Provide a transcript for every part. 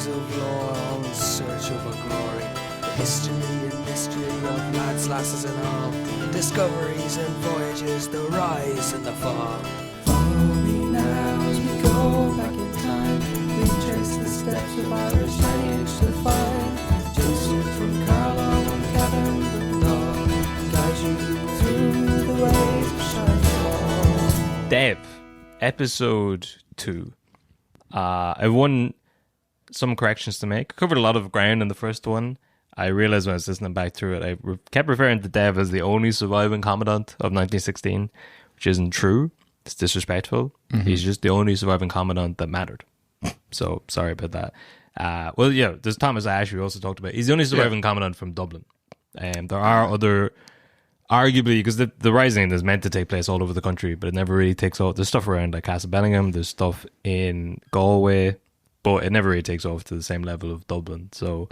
of lore, all in search over glory. The history and mystery of lads, lasses and all. The discoveries and voyages, the rise and the fall. Follow me now as we go back in time. Retrace the steps of Irish lineage to find Jason from Carlo and Kevin the dog. Guide you through the ways of Shining. Dev, episode 2. I have some corrections to make. I covered a lot of ground in the first one. I realized when I was listening back through it, I kept referring to Dev as the only surviving commandant of 1916, which isn't true. It's disrespectful. Mm-hmm. He's just the only surviving commandant that mattered. So, sorry about that. There's Thomas Ashe, we also talked about. He's the only surviving commandant from Dublin. There are other, arguably, because the Rising is meant to take place all over the country, but it never really takes off. There's stuff around like Castle Bellingham, there's stuff in Galway, but it never really takes off to the same level of Dublin. So,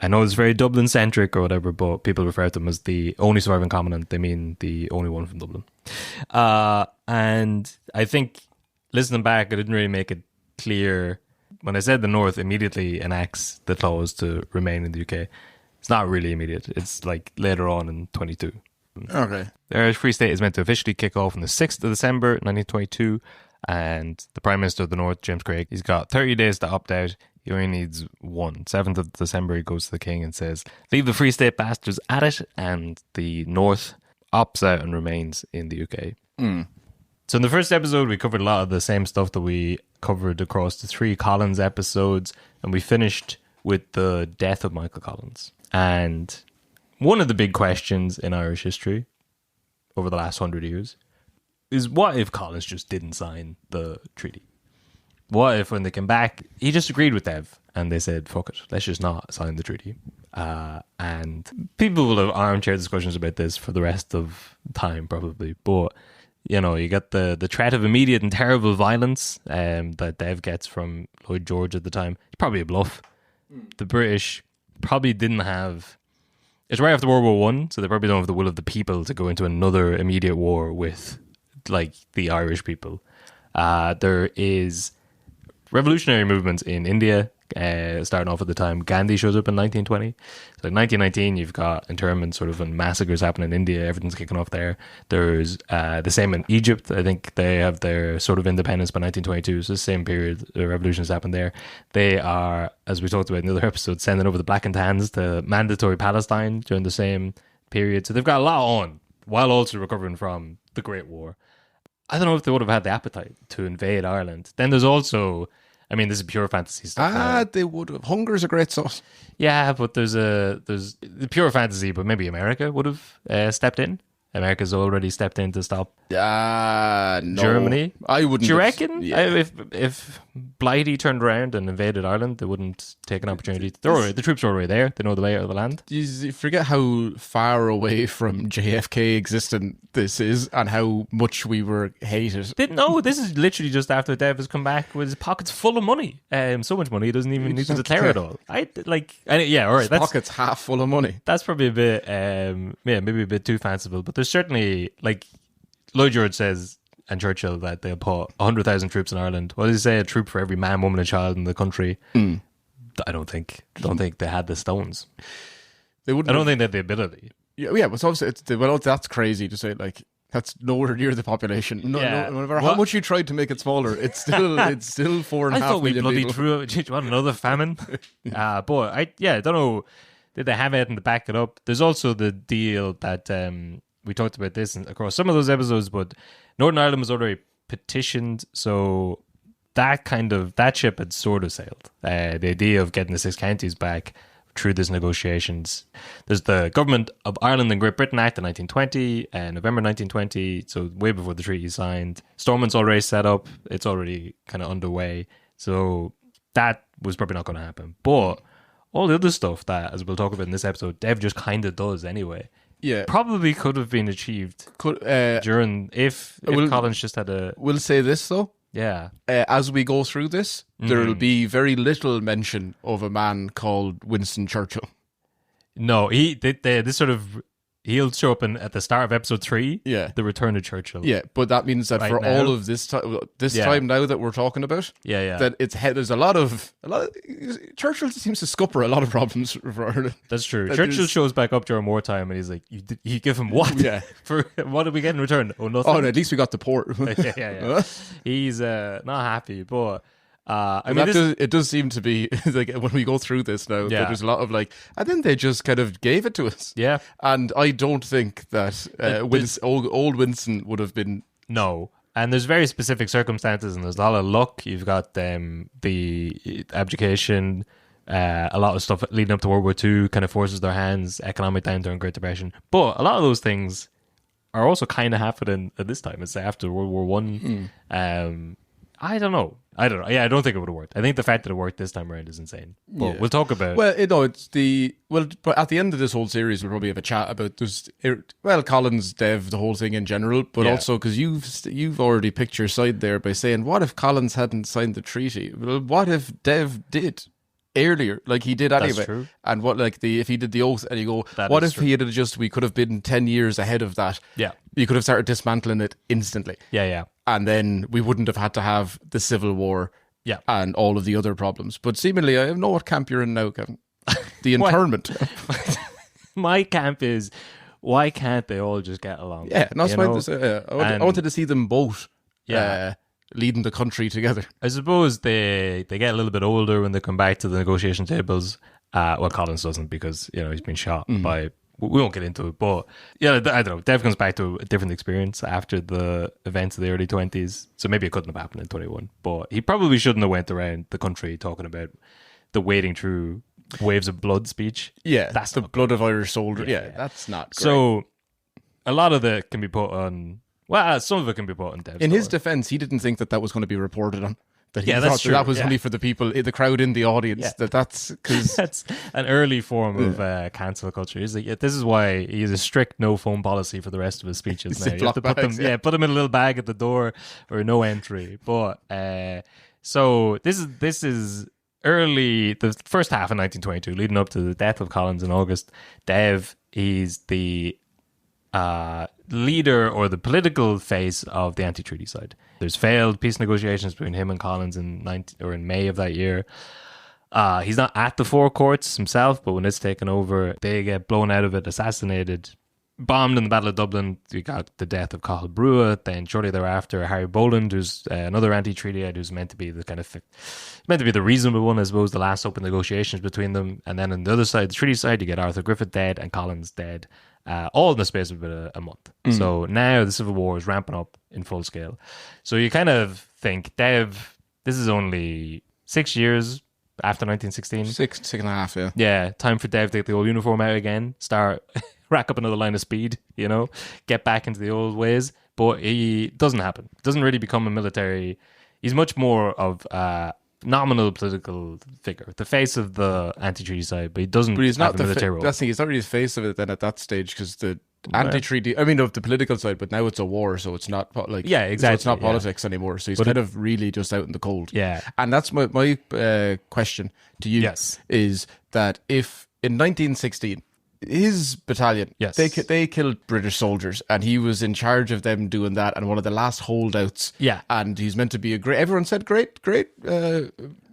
I know it's very Dublin-centric or whatever, but people refer to him as the only surviving commandant. They mean the only one from Dublin. And I think, listening back, I didn't really make it clear. When I said the North immediately enacts the clause to remain in the UK, it's not really immediate. It's like later on in 22. Okay. The Irish Free State is meant to officially kick off on the 6th of December 1922, and the Prime Minister of the North, James Craig, he's got 30 days to opt out. He only needs one. 7th of December, he goes to the King and says, leave the Free State bastards at it, and the North opts out and remains in the UK. So in the first episode, we covered a lot of the same stuff that we covered across the 3 Collins episodes, and we finished with the death of Michael Collins. And one of the big questions in Irish history over the last 100 years is, what if Collins just didn't sign the treaty? What if when they came back, he just agreed with Dev and they said, fuck it, let's just not sign the treaty? And people will have armchair discussions about this for the rest of time, probably. But, you know, you get the threat of immediate and terrible violence that Dev gets from Lloyd George at the time. It's probably a bluff. The British probably didn't have... It's right after World War One, so they probably don't have the will of the people to go into another immediate war with, like, the Irish people. There is revolutionary movements in India, starting off at the time. Gandhi shows up in 1920. So in 1919, you've got internments sort of and massacres happening in India. Everything's kicking off there. There's the same in Egypt. I think they have their sort of independence by 1922. So the same period, the revolutions happen there. They are, as we talked about in the other episode, sending over the Black and Tans to mandatory Palestine during the same period. So they've got a lot on while also recovering from the Great War. I don't know if they would have had the appetite to invade Ireland. Then there's also... I mean, this is pure fantasy stuff. They would have. Hunger is a great sauce. Yeah, but there's the pure fantasy, but maybe America would have stepped in. America's already stepped in to stop no. Germany. I wouldn't. Do you reckon? Yeah. If Blighty turned around and invaded Ireland, they wouldn't take an opportunity. The troops are already there. They know the way out of the land. You forget how far away from JFK existence this is and how much we were hated. This is literally just after Dev has come back with his pockets full of money. So much money he doesn't even need to declare it all. All right. His pockets half full of money. That's probably a bit, maybe a bit too fanciful. But there's certainly, like, Lloyd George says, and Churchill, that they'll put 100,000 troops in Ireland. What does he say? A troop for every man, woman, and child in the country. I don't think they had the stones. They wouldn't. I don't think they had the ability. Yeah, but obviously, that's crazy to say. Like, that's nowhere near the population. No matter how much you tried to make it smaller, it's still 4.5 million. I thought we bloody people. threw out. What, another famine? But I don't know. Did they have anything to back it up? There's also the deal that we talked about this across some of those episodes, but Northern Ireland was already petitioned, so that ship had sort of sailed. The idea of getting the 6 counties back through these negotiations. There's the Government of Ireland and Great Britain Act in 1920, November 1920, so way before the treaty signed. Stormont's already set up. It's already kind of underway. So that was probably not going to happen. But all the other stuff that, as we'll talk about in this episode, Dev just kind of does anyway. Yeah, probably could have been achieved during if Collins just had a. We'll say this though. Yeah. As we go through this, there will be very little mention of a man called Winston Churchill. No, this sort of he'll show up at the start of episode 3. Yeah. The Return of Churchill. Yeah, but that means that Right for now. all of this time now that we're talking about, Yeah. that there's a lot of Churchill seems to scupper a lot of problems for Ireland. That's true. That Churchill is- shows back up during wartime, and he's like, "You give him what? Yeah. For what did we get in return? Oh, nothing. Oh, and at least we got the port. yeah. He's not happy, but It does seem to be like when we go through this now, that there's a lot of like, and then they just kind of gave it to us. Yeah. And I don't think that old Winston would have been. No. And there's very specific circumstances, and there's a lot of luck. You've got the abdication, a lot of stuff leading up to World War II kind of forces their hands, economic downturn, Great Depression. But a lot of those things are also kind of happening at this time. It's after World War One. I don't know. Yeah, I don't think it would have worked. I think the fact that it worked this time around is insane. But we'll talk about. But at the end of this whole series, we'll probably have a chat about Collins, Dev, the whole thing in general, but also because you've already picked your side there by saying, what if Collins hadn't signed the treaty? Well, what if Dev did earlier, like he did anyway? That's true. And what if he did the oath, and you go, That what is if true. he had we could have been 10 years ahead of that? Yeah. You could have started dismantling it instantly. Yeah. And then we wouldn't have had to have the Civil War and all of the other problems. But seemingly, I know what camp you're in now, Kevin. The internment. My camp is, why can't they all just get along? Yeah, and that's You why know? I wanted to see them both Yeah. leading the country together. I suppose they get a little bit older when they come back to the negotiation tables. Well, Collins doesn't, because he's been shot by. We won't get into it, but I don't know. Dev comes back to a different experience after the events of the early 20s, so maybe it couldn't have happened in 21. But he probably shouldn't have went around the country talking about the wading through waves of blood speech. Yeah, That's the not blood of Irish soldiers. Yeah. That's not great. So a lot of it can be put on. Well, some of it can be put on Dev's in his door. defense, he didn't think that was going to be reported on. That he Yeah, that's thought true, that was yeah. only for the people, the crowd in the audience. Yeah. That's because That's an early form of cancel culture. He's like, this is why he has a strict no phone policy for the rest of his speeches. Now you have to Ziploc put them, bags, put them in a little bag at the door or no entry. But so this is early, the first half of 1922, leading up to the death of Collins in August. Dev, he's the leader or the political face of the anti-treaty side. There's failed peace negotiations between him and Collins in May of that year. He's not at the four courts himself, but when it's taken over, they get blown out of it, assassinated, bombed in the Battle of Dublin. We got the death of Cathal Brugha. Then shortly thereafter, Harry Boland, who's another anti-treatyite, who's meant to be the reasonable one, I suppose, the last open negotiations between them. And then on the other side, the treaty side, you get Arthur Griffith dead and Collins dead, all in the space of about a month. So now the Civil War is ramping up in full scale. So you kind of think, Dev, this is only 6 years after 1916. six and a half, yeah. Yeah, time for Dev to take the old uniform out again, start rack up another line of speed, get back into the old ways. But it doesn't happen. Doesn't really become a military. He's much more of a nominal political figure, the face of the anti-treaty side, but he doesn't But he's have not a the military role. that's the thing, he's not really the face of it then at that stage, because the anti-treaty, I mean, of the political side, but now it's a war, so it's not Yeah, exactly, So it's not yeah. politics anymore. So he's But kind of really just out in the cold. Yeah. And that's my question to you. Yes. Is that if in 1916 his battalion, Yes. they killed British soldiers, and he was in charge of them doing that, and one of the last holdouts. Yeah. And he's meant to be everyone said great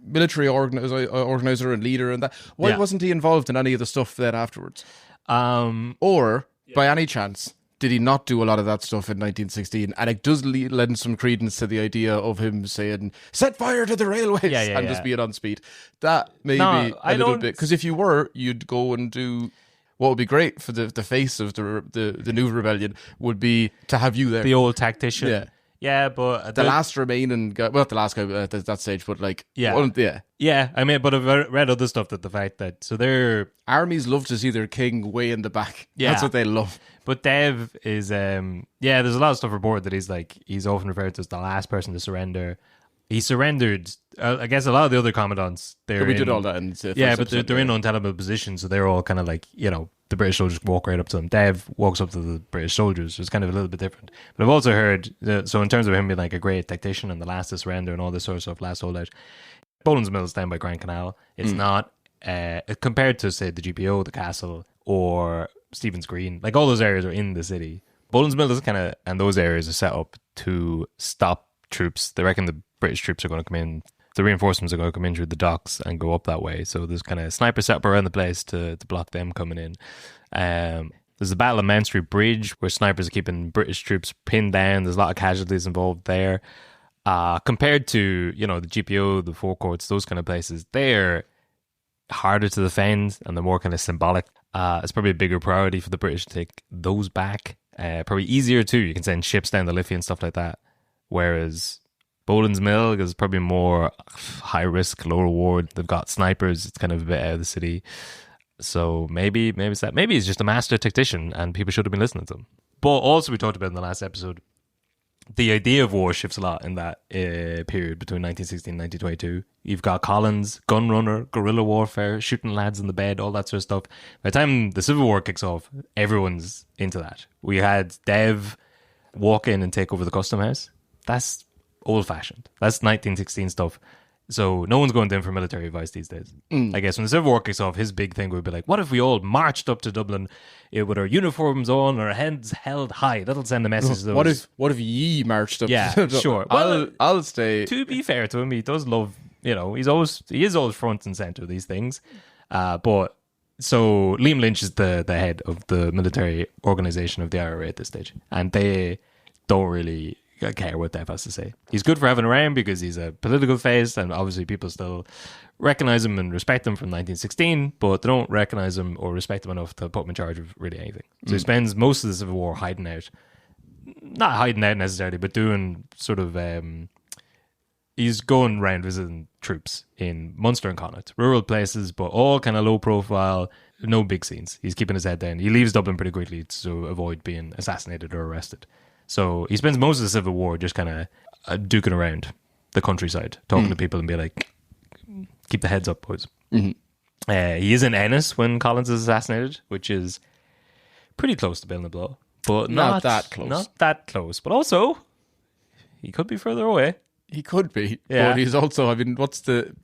military organizer and leader and that. Why Yeah. wasn't he involved in any of the stuff then afterwards? Um, Or, by any chance, did he not do a lot of that stuff in 1916? And it does lend some credence to the idea of him saying, set fire to the railways, and just being on speed. That may be a little bit. Because if you were, you'd go and do... What would be great for the face of the new rebellion would be to have you there. the old tactician. Yeah. Yeah, but The last remaining guy... Well, not the last guy at that stage, but like... Yeah. Yeah. Yeah, I mean, but I've read other stuff that the fact that, so they're... Armies love to see their king way in the back. Yeah. That's what they love. But Dev is, there's a lot of stuff reported that he's often referred to as the last person to surrender. He surrendered, I guess a lot of the other commandants, We did all that in the first yeah, but episode, they're in untenable positions, so they're all kind of like, the British soldiers walk right up to them. Dev walks up to the British soldiers, so it's kind of a little bit different. But I've also heard, so in terms of him being like a great tactician and the last to surrender and all this sort of stuff, last holdout, Boland's Mill is down by Grand Canal. It's not, compared to, say, the GPO, the castle, or Stephen's Green, like all those areas are in the city. Boland's Mill is and those areas are set up to stop troops. They reckon the British troops are going to come in. The reinforcements are going to come in through the docks and go up that way. So there's kind of snipers set up around the place to block them coming in. There's the Battle of Mount Street Bridge where snipers are keeping British troops pinned down. There's a lot of casualties involved there. Compared to, the GPO, the forecourts, those kind of places, they're harder to defend and they're more kind of symbolic. It's probably a bigger priority for the British to take those back. Probably easier too. You can send ships down the Liffey and stuff like that. Whereas Boland's Mill is probably more high risk, low reward. They've got snipers. It's kind of a bit out of the city. So maybe it's that. Maybe he's just a master tactician and people should have been listening to him. But also we talked about in the last episode, the idea of war shifts a lot in that period between 1916 and 1922. You've got Collins, gun runner, guerrilla warfare, shooting lads in the bed, all that sort of stuff. By the time the Civil War kicks off, everyone's into that. We had Dev walk in and take over the custom house. That's old-fashioned. That's 1916 stuff. So no one's going down for military advice these days. I guess when the Civil War kicks off, his big thing would be like, what if we all marched up to Dublin with our uniforms on, our heads held high? That'll send a message to those. What if ye marched up to Dublin? Sure. Well, I'll stay. To be fair to him, he does love, he is always front and center of these things. But so Liam Lynch is the head of the military organization of the IRA at this stage. And they don't really care what Dev has to say. He's good for having around because he's a political face and obviously people still recognize him and respect him from 1916, but they don't recognize him or respect him enough to put him in charge of really anything. So he spends most of the Civil War hiding out. Not hiding out necessarily, but doing sort of he's going around visiting troops in Munster and Connaught, rural places, but all kind of low profile, no big scenes. He's keeping his head down. He leaves Dublin pretty quickly to avoid being assassinated or arrested. So he spends most of the Civil War just kind of duking around the countryside, talking to people and be like, keep the heads up, boys. He is in Ennis when Collins is assassinated, which is pretty close to Bill the Blow. But not that close. Not that close. But also, he could be further away. He could be. Yeah. But he's also,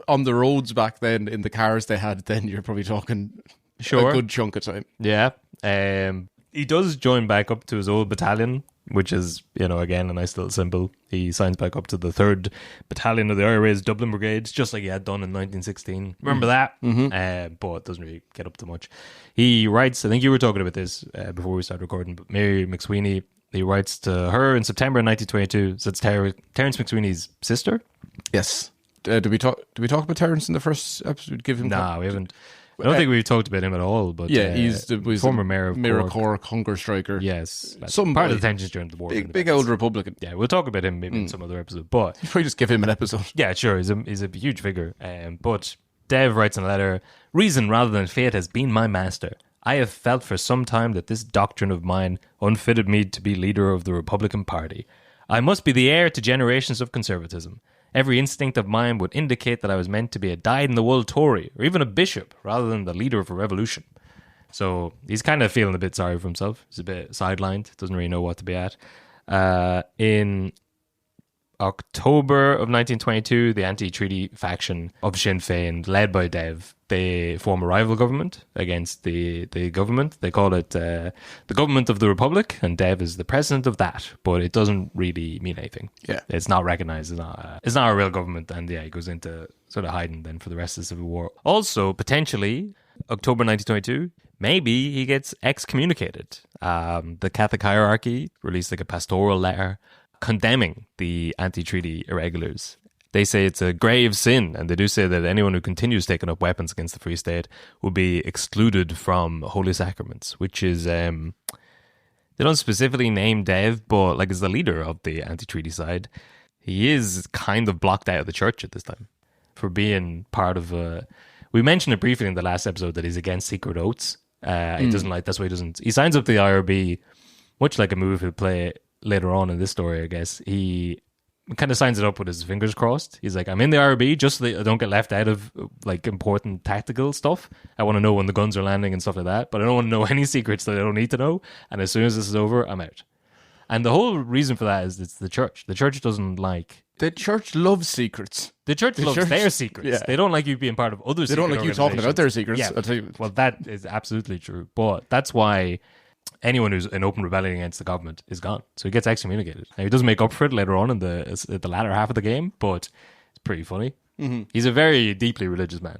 on the roads back then, in the cars they had then, you're probably talking a good chunk of time. Yeah. He does join back up to his old battalion, which is, again, a nice little symbol. He signs back up to the 3rd Battalion of the IRA's Dublin Brigades, just like he had done in 1916. Remember that? But it doesn't really get up to much. He writes, I think you were talking about this before we started recording, but Mary McSweeney, he writes to her in September 1922. So it's Terence McSweeney's sister. Yes. Did we talk about Terence in the first episode? We haven't. I don't think we've talked about him at all, but he's the former mayor of Cork, hunger striker. Yes, some part of the tensions during the war. Big old Republican. Yeah, we'll talk about him maybe in some other episode. But you probably just give him an episode. Yeah, sure. He's a huge figure. But Dev writes in a letter: "Reason rather than fate has been my master. I have felt for some time that this doctrine of mine unfitted me to be leader of the Republican Party. I must be the heir to generations of conservatism. Every instinct of mine would indicate that I was meant to be a dyed-in-the-wool Tory, or even a bishop, rather than the leader of a revolution." So he's kind of feeling a bit sorry for himself. He's a bit sidelined, doesn't really know what to be at. In October of 1922, the anti-treaty faction of Sinn Féin, led by Dev, they form a rival government against the government. They call it the Government of the Republic, and Dev is the president of that, but it doesn't really mean anything. Yeah. It's not recognized. It's not a real government, and he goes into sort of hiding then for the rest of the Civil War. Also, potentially, October 1922, maybe he gets excommunicated. The Catholic hierarchy released like a pastoral letter condemning the anti-treaty irregulars. They say it's a grave sin, and they do say that anyone who continues taking up weapons against the Free State will be excluded from holy sacraments, which is, they don't specifically name Dev, but like as the leader of the anti-treaty side, he is kind of blocked out of the church at this time for being part of we mentioned it briefly in the last episode that he's against secret oaths. He doesn't like, that's why he signs up to the IRB, much like a move he'll play later on in this story, I guess. He kind of signs it up with his fingers crossed. He's like, I'm in the IRB just so that I don't get left out of like important tactical stuff. I want to know when the guns are landing and stuff like that, but I don't want to know any secrets that I don't need to know. And as soon as this is over, I'm out. And the whole reason for that is it's the church. The church doesn't like The church loves secrets. The church loves their secrets. Yeah. They don't like you being part of other secrets. They don't like you talking about their secrets. Yeah. I'll tell you. Well, that is absolutely true. But that's why anyone who's in open rebellion against the government is gone. So he gets excommunicated. Now, he doesn't make up for it later on in the latter half of the game, but it's pretty funny. Mm-hmm. He's a very deeply religious man,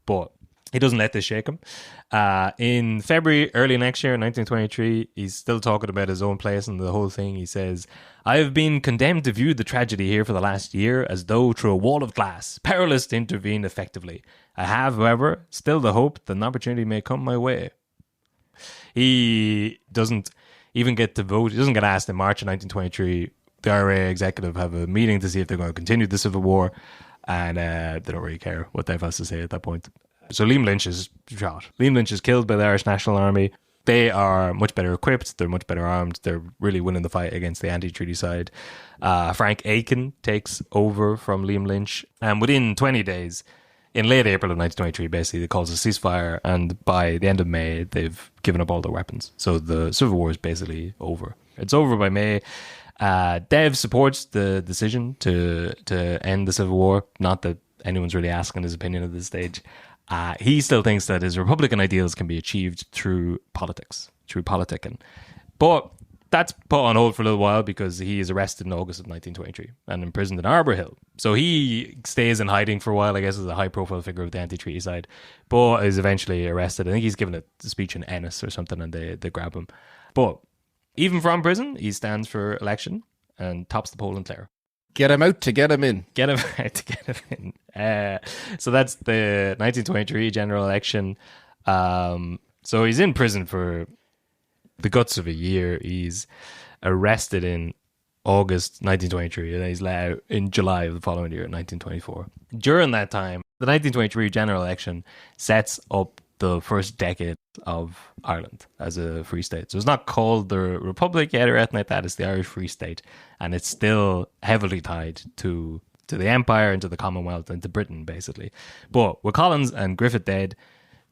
but he doesn't let this shake him. In February, early next year, 1923, he's still talking about his own place and the whole thing. He says, I have been condemned to view the tragedy here for the last year as though through a wall of glass, powerless to intervene effectively. I have, however, still the hope that an opportunity may come my way. He doesn't even get to vote. He doesn't get asked in March of 1923. The IRA executive have a meeting to see if they're going to continue the Civil War, and they don't really care what Dev has to say at that point. So Liam Lynch is shot. Liam Lynch is killed by the Irish National Army. They are much better equipped. They're much better armed. They're really winning the fight against the anti-treaty side. Frank Aiken takes over from Liam Lynch. And within 20 days, in late April of 1923, basically, they calls a ceasefire. And by the end of May, they've given up all their weapons. So the Civil War is basically over. It's over by May. Dev supports the decision to end the Civil War. Not that anyone's really asking his opinion at this stage. He still thinks that his Republican ideals can be achieved through politics, through politicking. But that's put on hold for a little while because he is arrested in August of 1923 and imprisoned in Arbor Hill. So he stays in hiding for a while, I guess, as a high-profile figure of the anti-treaty side, but is eventually arrested. I think he's given a speech in Ennis or something, and they grab him. But even from prison, he stands for election and tops the poll in Clare. Get him out to get him in. Get him out to get him in. So that's the 1923 general election. So he's in prison for the guts of a year. He's arrested in August 1923, and he's let out in July of the following year, 1924. During that time, the 1923 general election sets up the first decade of Ireland as a free state. So it's not called the Republic yet or anything like that. It's the Irish Free State. And it's still heavily tied to the Empire and to the Commonwealth and to Britain, basically. But with Collins and Griffith dead,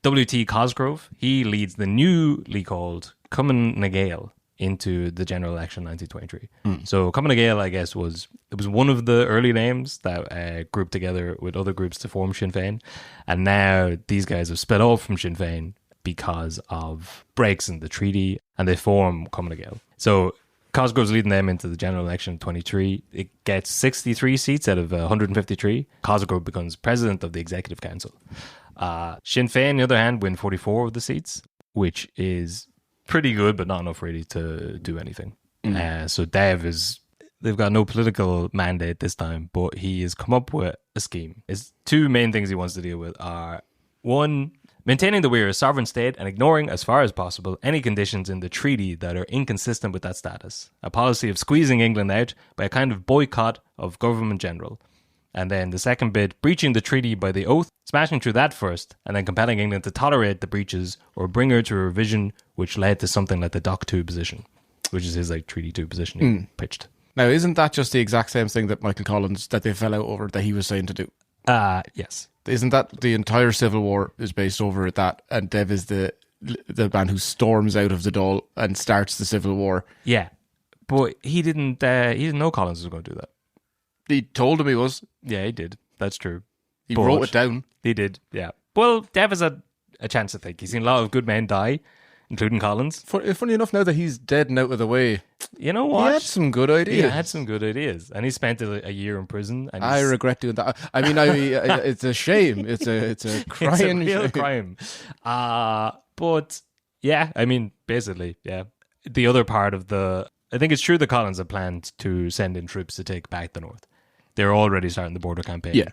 W.T. Cosgrove, he leads the newly called Cumann na Gael into the general election 1923. So Cumann na Gael, I guess, was one of the early names that grouped together with other groups to form Sinn Féin. And now these guys have split off from Sinn Féin because of breaks in the treaty, and they form Cumann na Gael. So Cosgrove's leading them into the general election of 23. It gets 63 seats out of 153. Cosgrove becomes president of the Executive Council. Sinn Féin, on the other hand, win 44 of the seats, which is pretty good, but not enough really to do anything. So they've got no political mandate this time, but he has come up with a scheme. His two main things he wants to deal with are, one, maintaining that we are a sovereign state and ignoring, as far as possible, any conditions in the treaty that are inconsistent with that status. A policy of squeezing England out by a kind of boycott of government general. And then the second bit, breaching the treaty by the oath, smashing through that first, and then compelling England to tolerate the breaches or bring her to a revision which led to something like the Doc 2 position, which is his Treaty 2 position he pitched. Now, isn't that just the exact same thing that Michael Collins, that they fell out over, that he was saying to do? Yes. Isn't that the entire Civil War is based over that, and Dev is the man who storms out of the Dáil and starts the Civil War? Yeah, but he didn't know Collins was going to do that. He told him he was. Yeah, he did. That's true. He wrote it down. He did, yeah. Well, Dev has had a chance to think. He's seen a lot of good men die, including Collins. Funny enough, now that he's dead and out of the way, you know what? He had some good ideas. And he spent a year in prison. And I regret doing that. I mean, it's a shame. It's a crying it's a real crime. But yeah, I mean, basically, yeah. The other part of I think it's true that Collins had planned to send in troops to take back the north. They're already starting the border campaign. Yeah.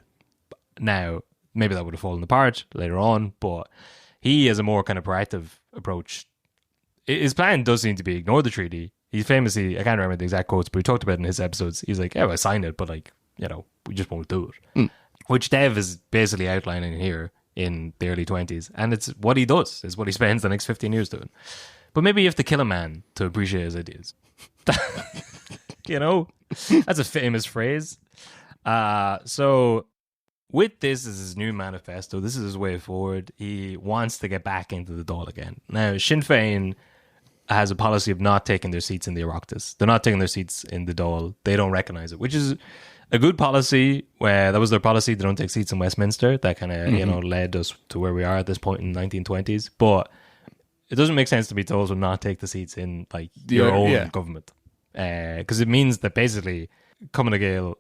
Now, maybe that would have fallen apart later on, but he has a more kind of proactive approach. His plan does seem to be ignore the treaty. He famously, I can't remember the exact quotes, but he talked about it in his episodes. He's like, yeah, I signed it, but we just won't do it. Which Dev is basically outlining here in the early 20s. And it's what he does. It's what he spends the next 15 years doing. But maybe you have to kill a man to appreciate his ideas. That's a famous phrase. So with this is his new manifesto. This is his way forward. He wants to get back into the Dáil again. Now, Sinn Féin has a policy of not taking their seats in the Oireachtas. They're not taking their seats in the Dáil. They don't recognise it, which is a good policy where that was their policy. They don't take seats in Westminster. That kind of led us to where we are at this point in the 1920s. But it doesn't make sense to be told to not take the seats in like your own government, because it means that basically Cumann Gael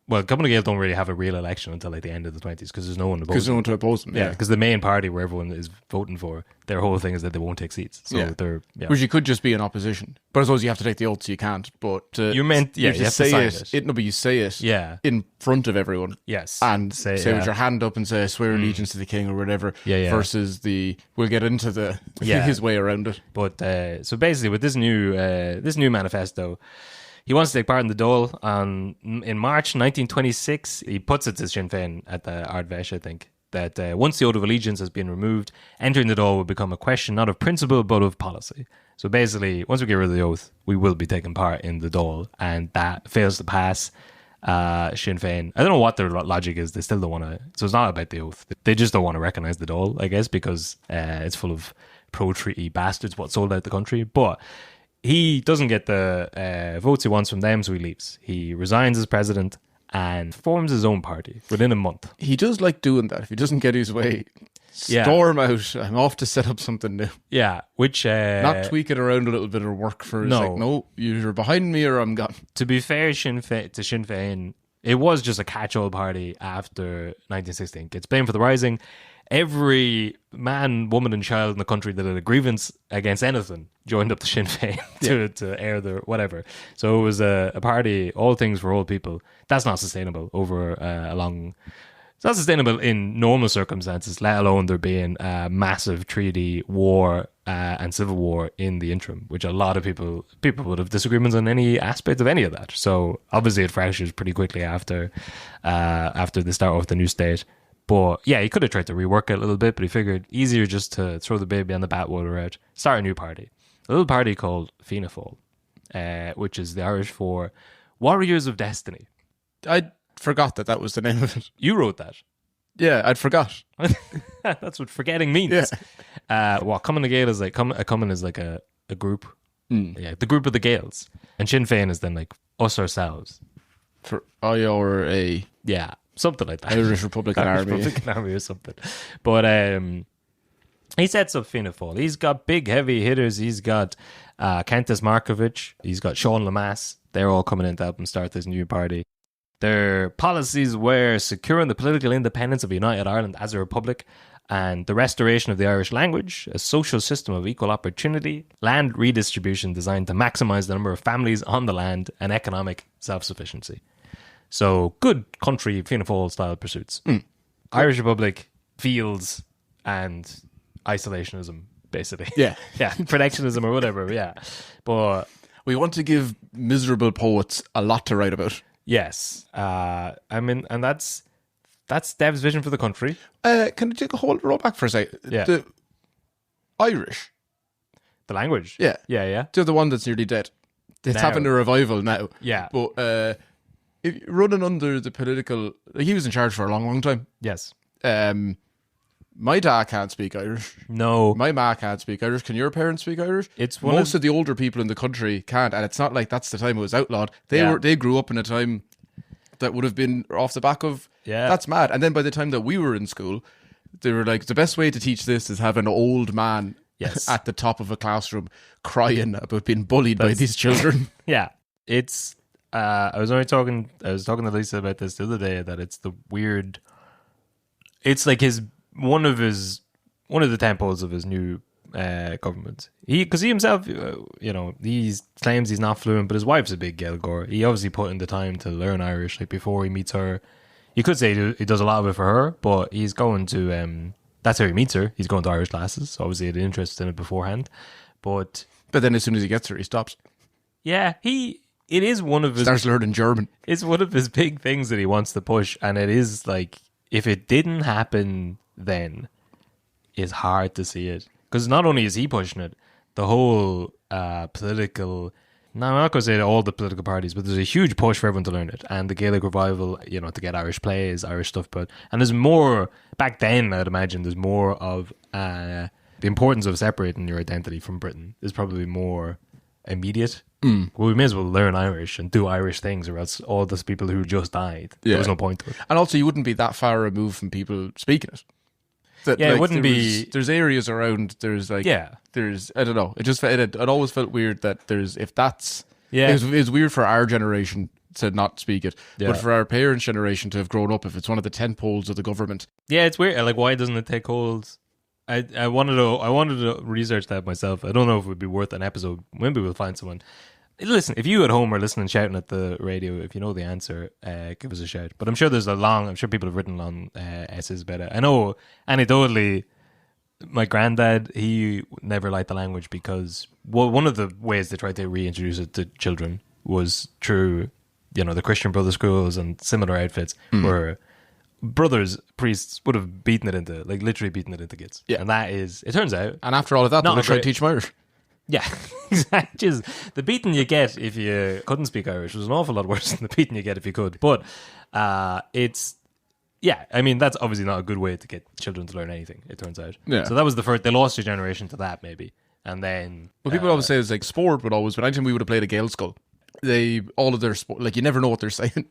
don't really have a real election until like the end of the 20s because there's no one to oppose them. Because no one to oppose them. Yeah, because the main party where everyone is voting for, their whole thing is that they won't take seats. So they're which you could just be in opposition, but I suppose you have to take the oath, so you can't. But you're meant, you have to say it. No, but you say it, in front of everyone. Yes, and say with your hand up and say, "I swear allegiance to the king" or whatever. Versus we'll get into his way around it. But so basically, with this new manifesto. He wants to take part in the Dáil. In March 1926, he puts it to Sinn Féin at the Ardvesh, I think, that once the oath of allegiance has been removed, entering the Dáil will become a question not of principle but of policy. So basically, once we get rid of the oath, we will be taking part in the Dáil, and that fails to pass. Sinn Féin, I don't know what their logic is. They still don't want to. So it's not about the oath. They just don't want to recognise the Dáil, I guess, because it's full of pro-treaty bastards what sold out the country. But he doesn't get the votes he wants from them, so he leaves. He resigns as president and forms his own party within a month. He does like doing that. If he doesn't get his way, storm out. I'm off to set up something new. Yeah, which... not tweak it around a little bit or work for... No, you're behind me or I'm gone. To be fair to Sinn Féin, it was just a catch-all party after 1916. Gets blamed for the Rising. Every man, woman and child in the country that had a grievance against anything joined up to Sinn Féin to air their whatever. So it was a party, all things for all people. That's not sustainable over a long... It's not sustainable in normal circumstances, let alone there being a massive treaty, war and civil war in the interim, which a lot of people would have disagreements on any aspect of any of that. So obviously it fractures pretty quickly after the start of the new state. But yeah, he could have tried to rework it a little bit, but he figured easier just to throw the baby on the bathwater out, start a new party. A little party called Fianna Fail, which is the Irish for Warriors of Destiny. I forgot that was the name of it. You wrote that. Yeah, I'd forgot. That's what forgetting means. Yeah. Cumann Gael is like, Cumann is like a group. Yeah, the group of the Gaels. And Sinn Féin is then like us ourselves. For IRA. Yeah. Something like that. Irish Republican Army. Republican Army or something. But he sets up Fianna Fail. He's got big, heavy hitters. He's got Countess Markovich. He's got Sean Lamass. They're all coming in to help him start this new party. Their policies were securing the political independence of United Ireland as a republic and the restoration of the Irish language, a social system of equal opportunity, land redistribution designed to maximise the number of families on the land, and economic self-sufficiency. So, good country Fianna Fail style pursuits. Irish Republic, fields, and isolationism, basically. Yeah. Yeah, protectionism or whatever, yeah. But we want to give miserable poets a lot to write about. Yes. I mean, and that's Dev's vision for the country. Can you roll back for a second? Yeah. The Irish. The language? Yeah. Yeah, yeah. They're the one that's nearly dead. It's now. having a revival now. Yeah. But if running under the political... He was in charge for a long, long time. Yes. My dad can't speak Irish. No. My ma can't speak Irish. Can your parents speak Irish? It's Most of the older people in the country can't, and it's not like that's the time it was outlawed. They grew up in a time that would have been off the back of... Yeah. That's mad. And then by the time that we were in school, they were like, the best way to teach this is have an old man at the top of a classroom crying about being bullied by these children. Yeah. It's... I was talking to Lisa about this the other day, that it's the weird... It's like one of the temples of his new government. Because he himself, he claims he's not fluent, but his wife's a big Gaeilgeoir. He obviously put in the time to learn Irish, like before he meets her. You could say he does a lot of it for her, but he's going to... that's how he meets her. He's going to Irish classes. So obviously he had an interest in it beforehand. But then as soon as he gets her, he stops. Yeah, it is one of his... Starts learning German. It's one of his big things that he wants to push, and it is like, if it didn't happen then, it's hard to see it. Because not only is he pushing it, the whole political... No, I'm not going to say all the political parties, but there's a huge push for everyone to learn it. And the Gaelic revival, to get Irish plays, Irish stuff. And there's more... Back then, I'd imagine, there's more of... the importance of separating your identity from Britain is probably more immediate. Well, we may as well learn Irish and do Irish things, or else all those people who just died, there was no point to it. And also, you wouldn't be that far removed from people speaking it. It wouldn't be. There's areas around. There's There's I don't know. It always felt weird that if that's. Yeah. It was weird for our generation to not speak it, but for our parents' generation to have grown up, if it's one of the tent poles of the government. Yeah, it's weird. Like, why doesn't it take hold? I wanted to research that myself. I don't know if it would be worth an episode. Maybe we'll find someone. Listen, if you at home are listening shouting at the radio, if you know the answer, give us a shout. But I'm sure I'm sure people have written long essays about it. I know anecdotally, my granddad, he never liked the language because one of the ways they tried to reintroduce it to children was through, the Christian brother schools and similar outfits where priests would have literally beaten it into kids. Yeah. And that is, it turns out. And after all of that, they tried to teach them Irish. Yeah, exactly. The beating you get if you couldn't speak Irish was an awful lot worse than the beating you get if you could. But that's obviously not a good way to get children to learn anything, it turns out. Yeah. So that was the first, they lost a generation to that maybe. And then... Well, people always say it's like sport would always, but anytime we would have played a Gael skull, all of their sport, like you never know what they're saying.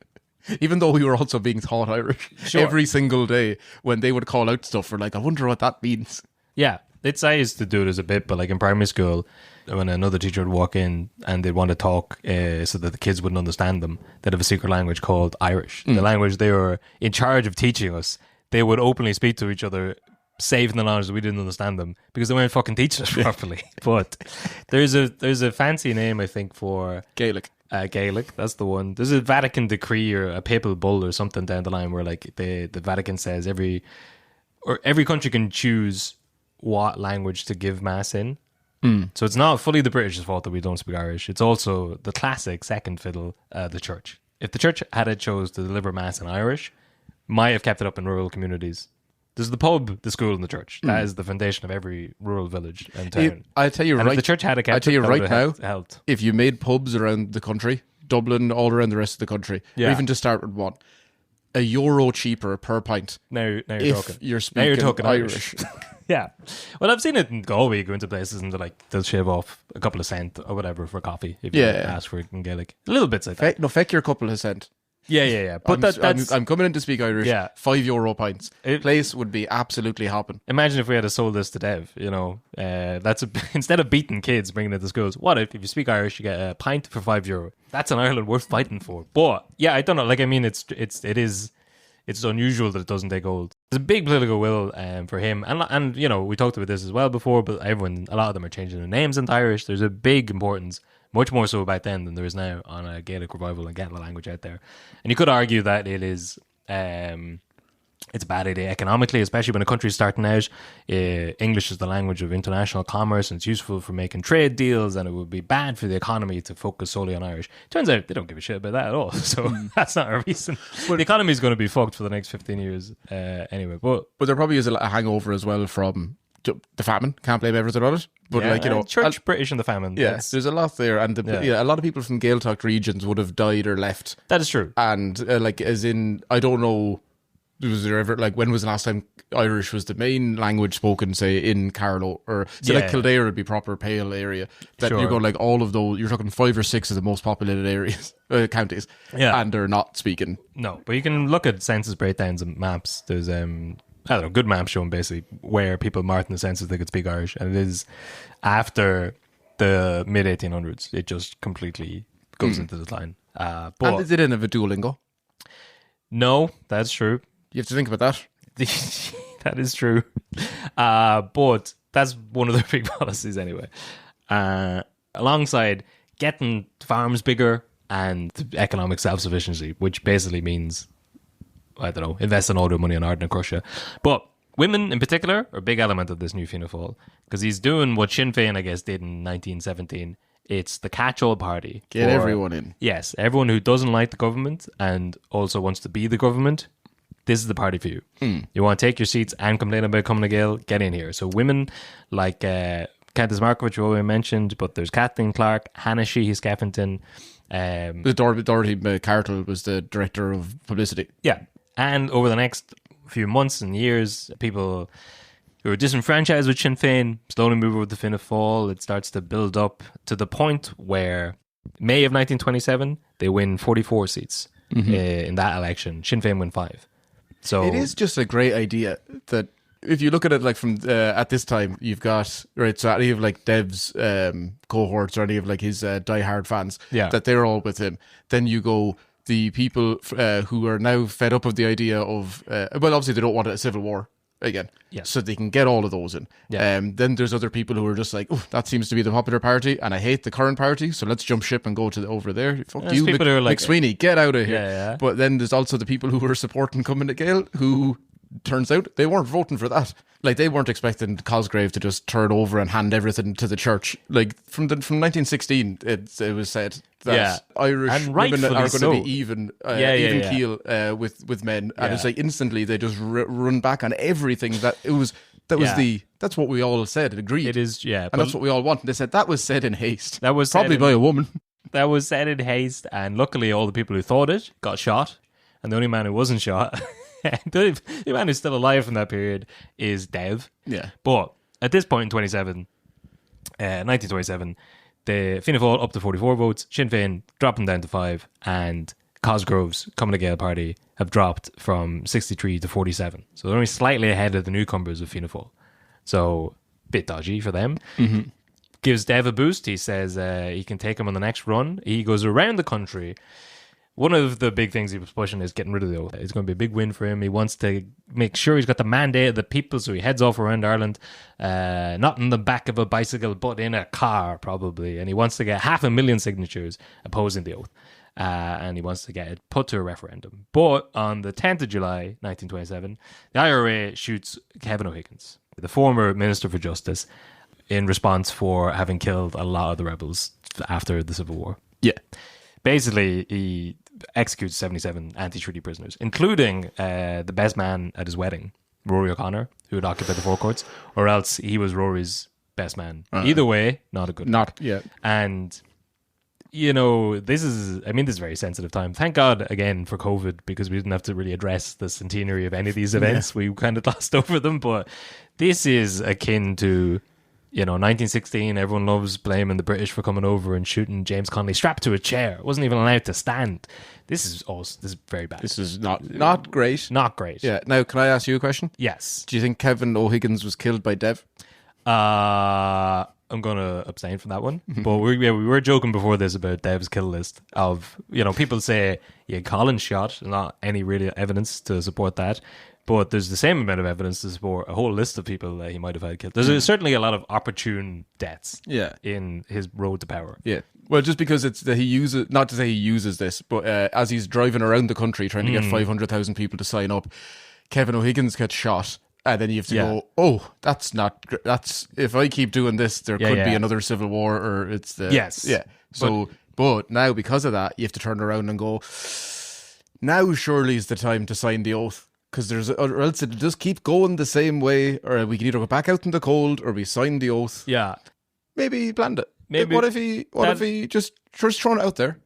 Even though we were also being taught Irish every single day, when they would call out stuff, we're like, I wonder what that means. Yeah. I used to do it as a bit, but like in primary school, when another teacher would walk in and they'd want to talk so that the kids wouldn't understand them, they'd have a secret language called Irish. The language they were in charge of teaching us. They would openly speak to each other, saving the knowledge that we didn't understand them because they weren't fucking teaching us properly. But there's a fancy name, I think, for Gaelic. Gaelic, that's the one. There's a Vatican decree or a papal bull or something down the line where like the Vatican says every country can choose what language to give mass in. So it's not fully the British' fault that we don't speak Irish. It's also the classic second fiddle, the church. If the church had chose to deliver mass in Irish, might have kept it up in rural communities. There's the pub, the school, and the church. That is the foundation of every rural village and town. I tell you and right, if the church had helped. If you made pubs around the country, Dublin, all around the rest of the country, or even to start with one, €1 cheaper per pint. Now you're talking. You're speaking now you're talking Irish. Yeah. Well, I've seen it in Galway, go into places and they'll shave off a couple of cent or whatever for coffee if you ask for it in Gaelic. A little bits like that. Feck your couple of cent. Yeah. But I'm coming in to speak Irish. Yeah. €5 pints. Place would be absolutely hopping. Imagine if we had sold this to Dev. That's instead of beating kids, bringing it to schools. What if you speak Irish, you get a pint for €5? That's an Ireland worth fighting for. But yeah, I don't know. It's unusual that it doesn't take hold. There's a big political will for him, and we talked about this as well before. But a lot of them are changing their names into Irish. There's a big importance, much more so back then than there is now, on a Gaelic revival and getting the language out there. And you could argue that it is it's a bad idea economically, especially when a country is starting out. English is the language of international commerce and it's useful for making trade deals, and it would be bad for the economy to focus solely on Irish. Turns out they don't give a shit about that at all, so that's not a reason. But the economy is going to be fucked for the next 15 years anyway. But there probably is a hangover as well from the famine. Can't blame everything on it. But church, British and the famine. Yes, there's a lot there, and a lot of people from Gaeltacht regions would have died or left. That is true. And as in, I don't know. Was there ever, when was the last time Irish was the main language spoken, say, in Carlow? Or, Kildare would be proper Pale area. That you go, all of those, you're talking 5 or 6 of the most populated areas, counties. Yeah. And they're not speaking. No, but you can look at census breakdowns and maps. There's, good maps showing basically where people marked in the census they could speak Irish. And it is after the mid-1800s. It just completely goes into decline. And they didn't have a Duolingo. No, that's true. You have to think about that. That is true. But that's one of their big policies anyway. Alongside getting farms bigger and economic self-sufficiency, which basically means, investing all their money in art and Russia. But women in particular are a big element of this new Fianna Fáil, because he's doing what Sinn Féin, I guess, did in 1917. It's the catch-all party. Get everyone in. Yes, everyone who doesn't like the government and also wants to be the government. This is the party for you. You want to take your seats and complain about coming to Gael? Get in here. So women like Countess Markovich, who we mentioned, but there's Kathleen Clark, Hannah Sheehy Skeffington. Dorothy Cartle was the director of publicity. Yeah. And over the next few months and years, people who are disenfranchised with Sinn Féin, slowly move over to Fianna Fáil. It starts to build up to the point where May of 1927, they win 44 seats in that election. Sinn Féin win 5. So it is just a great idea that if you look at it like from at this time, you've got, right, so any of like Dev's cohorts or any of like his diehard fans, that they're all with him. Then you go, the people who are now fed up of the idea of, well, obviously they don't want a civil war again, so they can get all of those in. Then there's other people who are just like, oh, that seems to be the popular party, and I hate the current party, so let's jump ship and go to over there. Fuck you, people who are like, McSweeney, get out of here. But then there's also the people who were supporting coming to Gael, who turns out they weren't voting for that. Like, they weren't expecting Cosgrave to just turn over and hand everything to the church. Like, from 1916, it was said that Irish women are going to be even keel with men. And it's like instantly they just run back on everything that's what we all said and agreed. It is, and that's what we all want. And they said that was said in haste. That was probably by a woman. That was said in haste, and luckily all the people who thought it got shot, and the only man who wasn't shot, the man who's still alive from that period, is Dev. Yeah. But at this point in 1927, the Fianna Fáil up to 44 votes, Sinn Féin dropping down to 5, and Cosgrove's Coming to Gael party have dropped from 63 to 47. So they're only slightly ahead of the newcomers of Fianna Fáil. So, bit dodgy for them. Gives Dev a boost. He says he can take him on the next run. He goes around the country. One of the big things he was pushing is getting rid of the oath. It's going to be a big win for him. He wants to make sure he's got the mandate of the people, so he heads off around Ireland, not in the back of a bicycle, but in a car, probably. And he wants to get 500,000 signatures opposing the oath. And he wants to get it put to a referendum. But on the 10th of July, 1927, the IRA shoots Kevin O'Higgins, the former Minister for Justice, in response for having killed a lot of the rebels after the Civil War. Yeah. Basically, he executes 77 anti-treaty prisoners, including the best man at his wedding, Rory O'Connor, who had occupied the forecourts, or else he was Rory's best man. Either way, not a good one. And, you know, this is a very sensitive time. Thank God, again, for COVID, because we didn't have to really address the centenary of any of these events. We kind of glossed over them, but this is akin to, 1916, everyone loves blaming the British for coming over and shooting James Connolly strapped to a chair. Wasn't even allowed to stand. This is very bad. This is not great. Not great. Yeah. Now, can I ask you a question? Yes. Do you think Kevin O'Higgins was killed by Dev? I'm going to abstain from that one. But we were joking before this about Dev's kill list of, people say, Colin's shot, not any real evidence to support that. But there's the same amount of evidence to support a whole list of people that he might have had killed. There's certainly a lot of opportune deaths in his road to power. Yeah. Well, just because it's that he uses, not to say he uses this, but as he's driving around the country trying to get 500,000 people to sign up, Kevin O'Higgins gets shot. And then you have to go, oh, that's if I keep doing this, there could be another civil war, or it's the... Yes. Yeah. So, but now because of that, you have to turn around and go, now surely is the time to sign the oath. Because or else it'll just keep going the same way, or we can either go back out in the cold, or we sign the oath. Yeah. Maybe he planned it. Maybe. What if he just thrown it out there?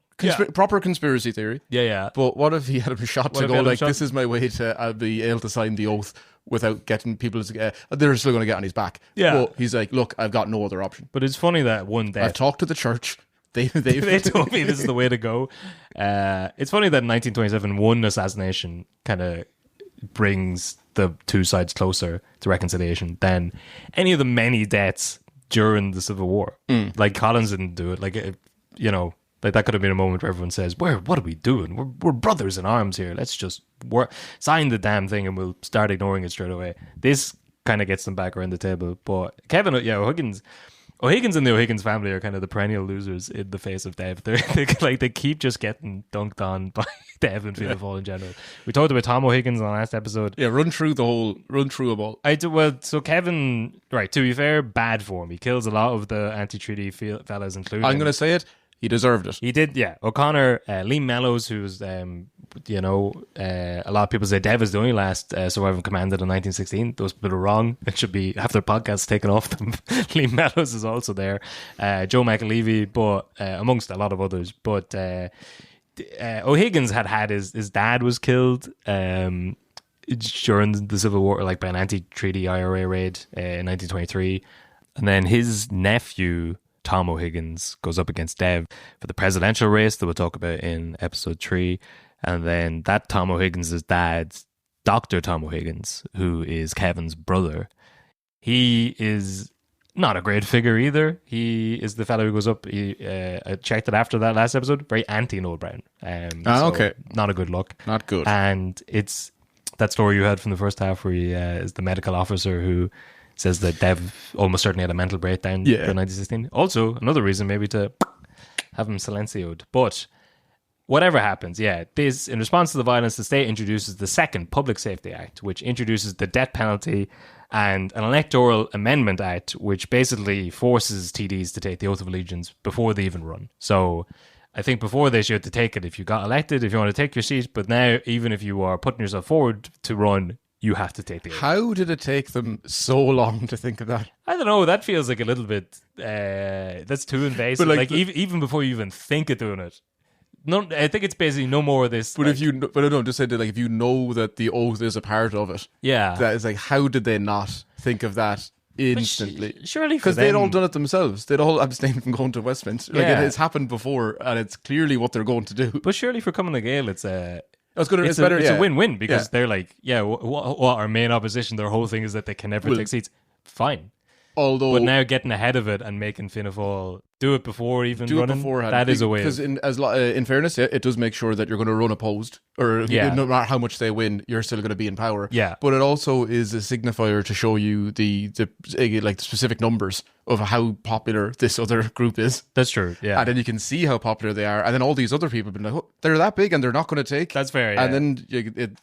Proper conspiracy theory. Yeah. But what if he had him shot to go like, this is my way to be able to sign the oath without getting people they're still going to get on his back. Yeah. But he's like, look, I've got no other option. But it's funny that one day I've talked to the church. They told me this is the way to go. It's funny that in 1927, one assassination kind of brings the two sides closer to reconciliation than any of the many deaths during the Civil War. Like Collins didn't do it. Like, like that could have been a moment where everyone says, what are we doing? We're brothers in arms here. Let's just sign the damn thing and we'll start ignoring it straight away. This kind of gets them back around the table. But Kevin, O'Higgins and the O'Higgins family are kind of the perennial losers in the face of Dev. They keep just getting dunked on by Dev and Fianna Fáil in general. We talked about Tom O'Higgins on the last episode. Yeah, run through them all. So Kevin, right, to be fair, bad form. He kills a lot of the anti-treaty fellas, including... I'm going to say it. He deserved it. He did, yeah. O'Connor, Liam Mellows, who was, a lot of people say Dev is the only last surviving commander in 1916. Those people are wrong. It should be have their podcasts taken off them. Liam Mellows is also there. Joe McAlevey, but amongst a lot of others. But O'Higgins had his dad was killed. during the Civil War, like by an anti-treaty IRA raid in 1923. And then his nephew, Tom O'Higgins, goes up against Dev for the presidential race that we'll talk about in episode 3. And then that Tom O'Higgins' dad, Dr. Tom O'Higgins, who is Kevin's brother, he is not a great figure either. He is the fellow who goes up. I checked it after that last episode. Very anti-Noel Brown. Okay. Not a good look. Not good. And it's that story you had from the first half where he is the medical officer who says that Dev almost certainly had a mental breakdown in 1916. Also, another reason maybe to have him silencioed. But whatever happens, this, in response to the violence, the state introduces the second Public Safety Act, which introduces the death penalty, and an electoral amendment act, which basically forces TDs to take the oath of allegiance before they even run. So I think before they should to take it if you got elected, if you want to take your seat, but now even if you are putting yourself forward to run, you have to take the oath. How did it take them so long to think of that? I don't know. That feels like a little bit, that's too invasive. But even before you even think of doing it. No, I think it's basically no more of this. But just say that, like, if you know that the oath is a part of it, that is like, how did they not think of that instantly? Surely, because they'd all done it themselves. They'd all abstained from going to Westminster. Like, it's happened before, and it's clearly what they're going to do. But surely, for Cumann na Gael, it's a win-win because they're like, what our main opposition, their whole thing is that they can never take seats. Fine. But now getting ahead of it and making Fianna Fáil do it before even running, that is a way. Because in fairness, it does make sure that you're going to run opposed, or no matter how much they win, you're still going to be in power. Yeah. But it also is a signifier to show you the specific numbers of how popular this other group is. That's true. Yeah. And then you can see how popular they are, and then all these other people have been like, oh, they're that big and they're not going to take. That's fair. Yeah. And then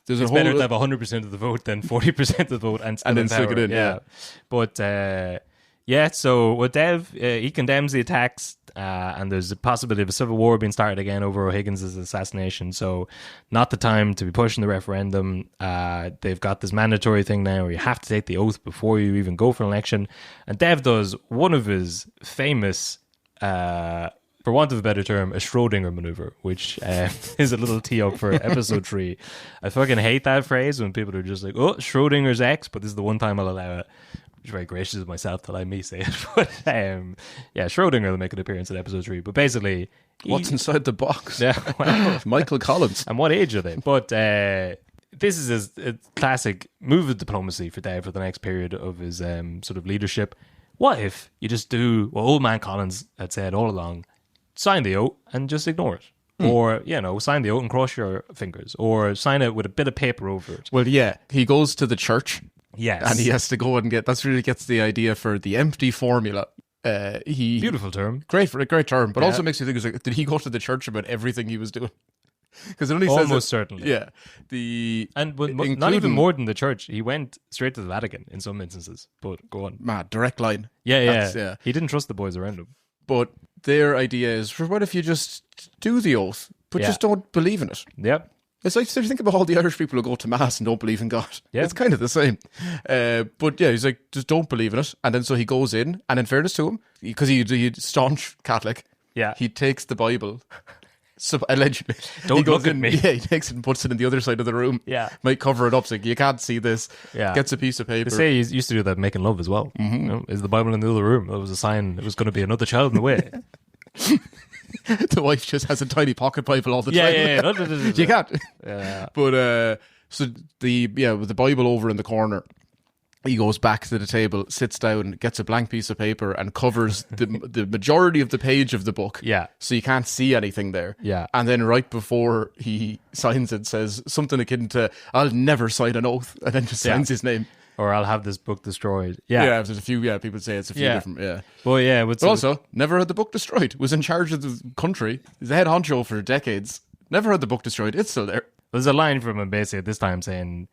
there's it's better to have 100% of the vote than 40% of the vote and then stick it in. Yeah. But so Dev, he condemns the attacks, and there's a possibility of a civil war being started again over O'Higgins' assassination. So not the time to be pushing the referendum. They've got this mandatory thing now where you have to take the oath before you even go for an election. And Dev does one of his famous, for want of a better term, a Schrodinger maneuver, which is a little tee up for episode 3. I fucking hate that phrase when people are just like, oh, Schrodinger's X, but this is the one time I'll allow it. Which is very gracious of myself to let me say it. But Schrodinger will make an appearance in episode 3. But basically, what's inside the box? Yeah, well, Michael Collins. And what age are they? But this is a classic move of diplomacy for Dev for the next period of his sort of leadership. What if you just do what old man Collins had said all along? Sign the oath and just ignore it. Or, sign the oath and cross your fingers. Or sign it with a bit of paper over it. Well, yeah, he goes to the church. Yes. And he has to go and that's really gets the idea for the empty formula. Beautiful term. Great term. But also makes you think, did he go to the church about everything he was doing? Because it only says almost certainly. Yeah. Not even more than the church. He went straight to the Vatican in some instances. But go on. Direct line. Yeah. He didn't trust the boys around him. But their idea is, what if you just do the oath, but just don't believe in it? Yep. It's like, if you think about all the Irish people who go to Mass and don't believe in God. Yeah. It's kind of the same. But he's like, just don't believe in it. And then so he goes in, and in fairness to him, because he's staunch Catholic, he takes the Bible, allegedly. Don't look at me. Yeah, he takes it and puts it in the other side of the room. Yeah. Might cover it up so you can't see this. Yeah. Gets a piece of paper. They say he used to do that making love as well. Mm-hmm. Is the Bible in the other room? That was a sign there was going to be another child in the way. The wife just has a tiny pocket Bible all the time. Yeah. No. You can't. Yeah. But so with the Bible over in the corner, he goes back to the table, sits down, gets a blank piece of paper, and covers the majority of the page of the book. Yeah. So you can't see anything there. Yeah. And then right before he signs it, says something akin to, "I'll never sign an oath," and then just signs his name. Or I'll have this book destroyed. Yeah. Yeah, there's a few, people say it's a few different, Well, yeah. But also, never had the book destroyed. Was in charge of the country. He's the head honcho for decades. Never had the book destroyed. It's still there. There's a line from him basically at this time saying,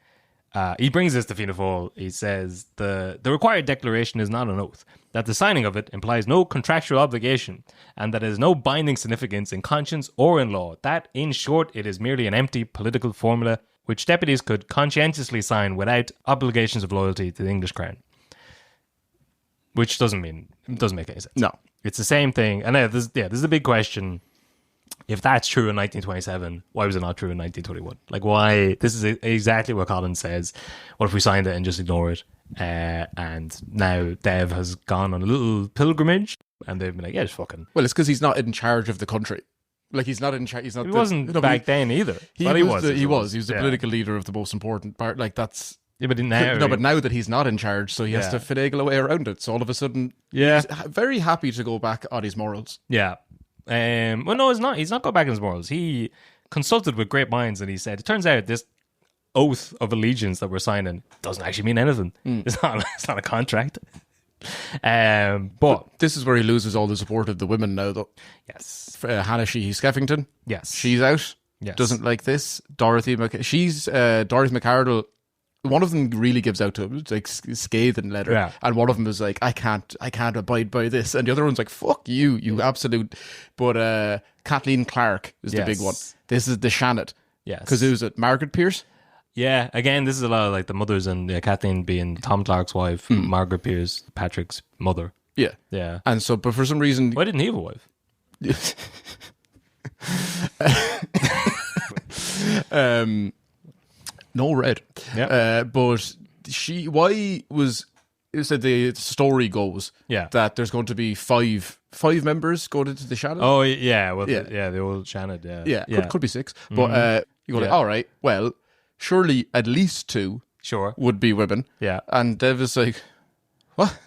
he brings this to Fianna Fáil. He says, the required declaration is not an oath, that the signing of it implies no contractual obligation, and that it has no binding significance in conscience or in law. That, in short, it is merely an empty political formula which deputies could conscientiously sign without obligations of loyalty to the English crown. Which doesn't make any sense. No. It's the same thing. And there's a big question. if that's true in 1927, why was it not true in 1921? Like, why? This is exactly what Colin says. What if we signed it and just ignore it? And now Dev has gone on a little pilgrimage, and they've been like, yeah, just fucking. Well, it's because he's not in charge of the country. Like, he's not in charge. He's not. He wasn't back then either. He was the political leader of the most important part. Like, that's. Yeah, but now, but now that he's not in charge, so he has to finagle a way around it. So all of a sudden, he's very happy to go back on his morals. Yeah. Well, no, he's not. He's not going back on his morals. He consulted with great minds, and he said, it turns out this oath of allegiance that we're signing doesn't actually mean anything. It's not a contract. But this is where he loses all the support of the women now, though. Yes. Hannah Sheehy Skeffington. Yes. She's out. Yes. Doesn't like this. Dorothy McArdle. One of them really gives out to him. It's like scathing letter. Yeah. And one of them is like, I can't abide by this. And the other one's like, fuck you absolute. But Kathleen Clark is the big one. This is the Shannon. Yes. Because it was Margaret Pierce. Yeah, again, this is a lot of like the mothers, and Kathleen being Tom Clark's wife, Margaret Pierce, Patrick's mother. Yeah. Yeah. And so, but for some reason... Why didn't he have a wife? No red. Yeah. But the story goes that there's going to be five members going into the Shannon. Oh, yeah. Well, the old Shannon, yeah. Yeah, could be 6. But you go like, all right, well, surely at least 2 would be women. Yeah. And Dev is like, what?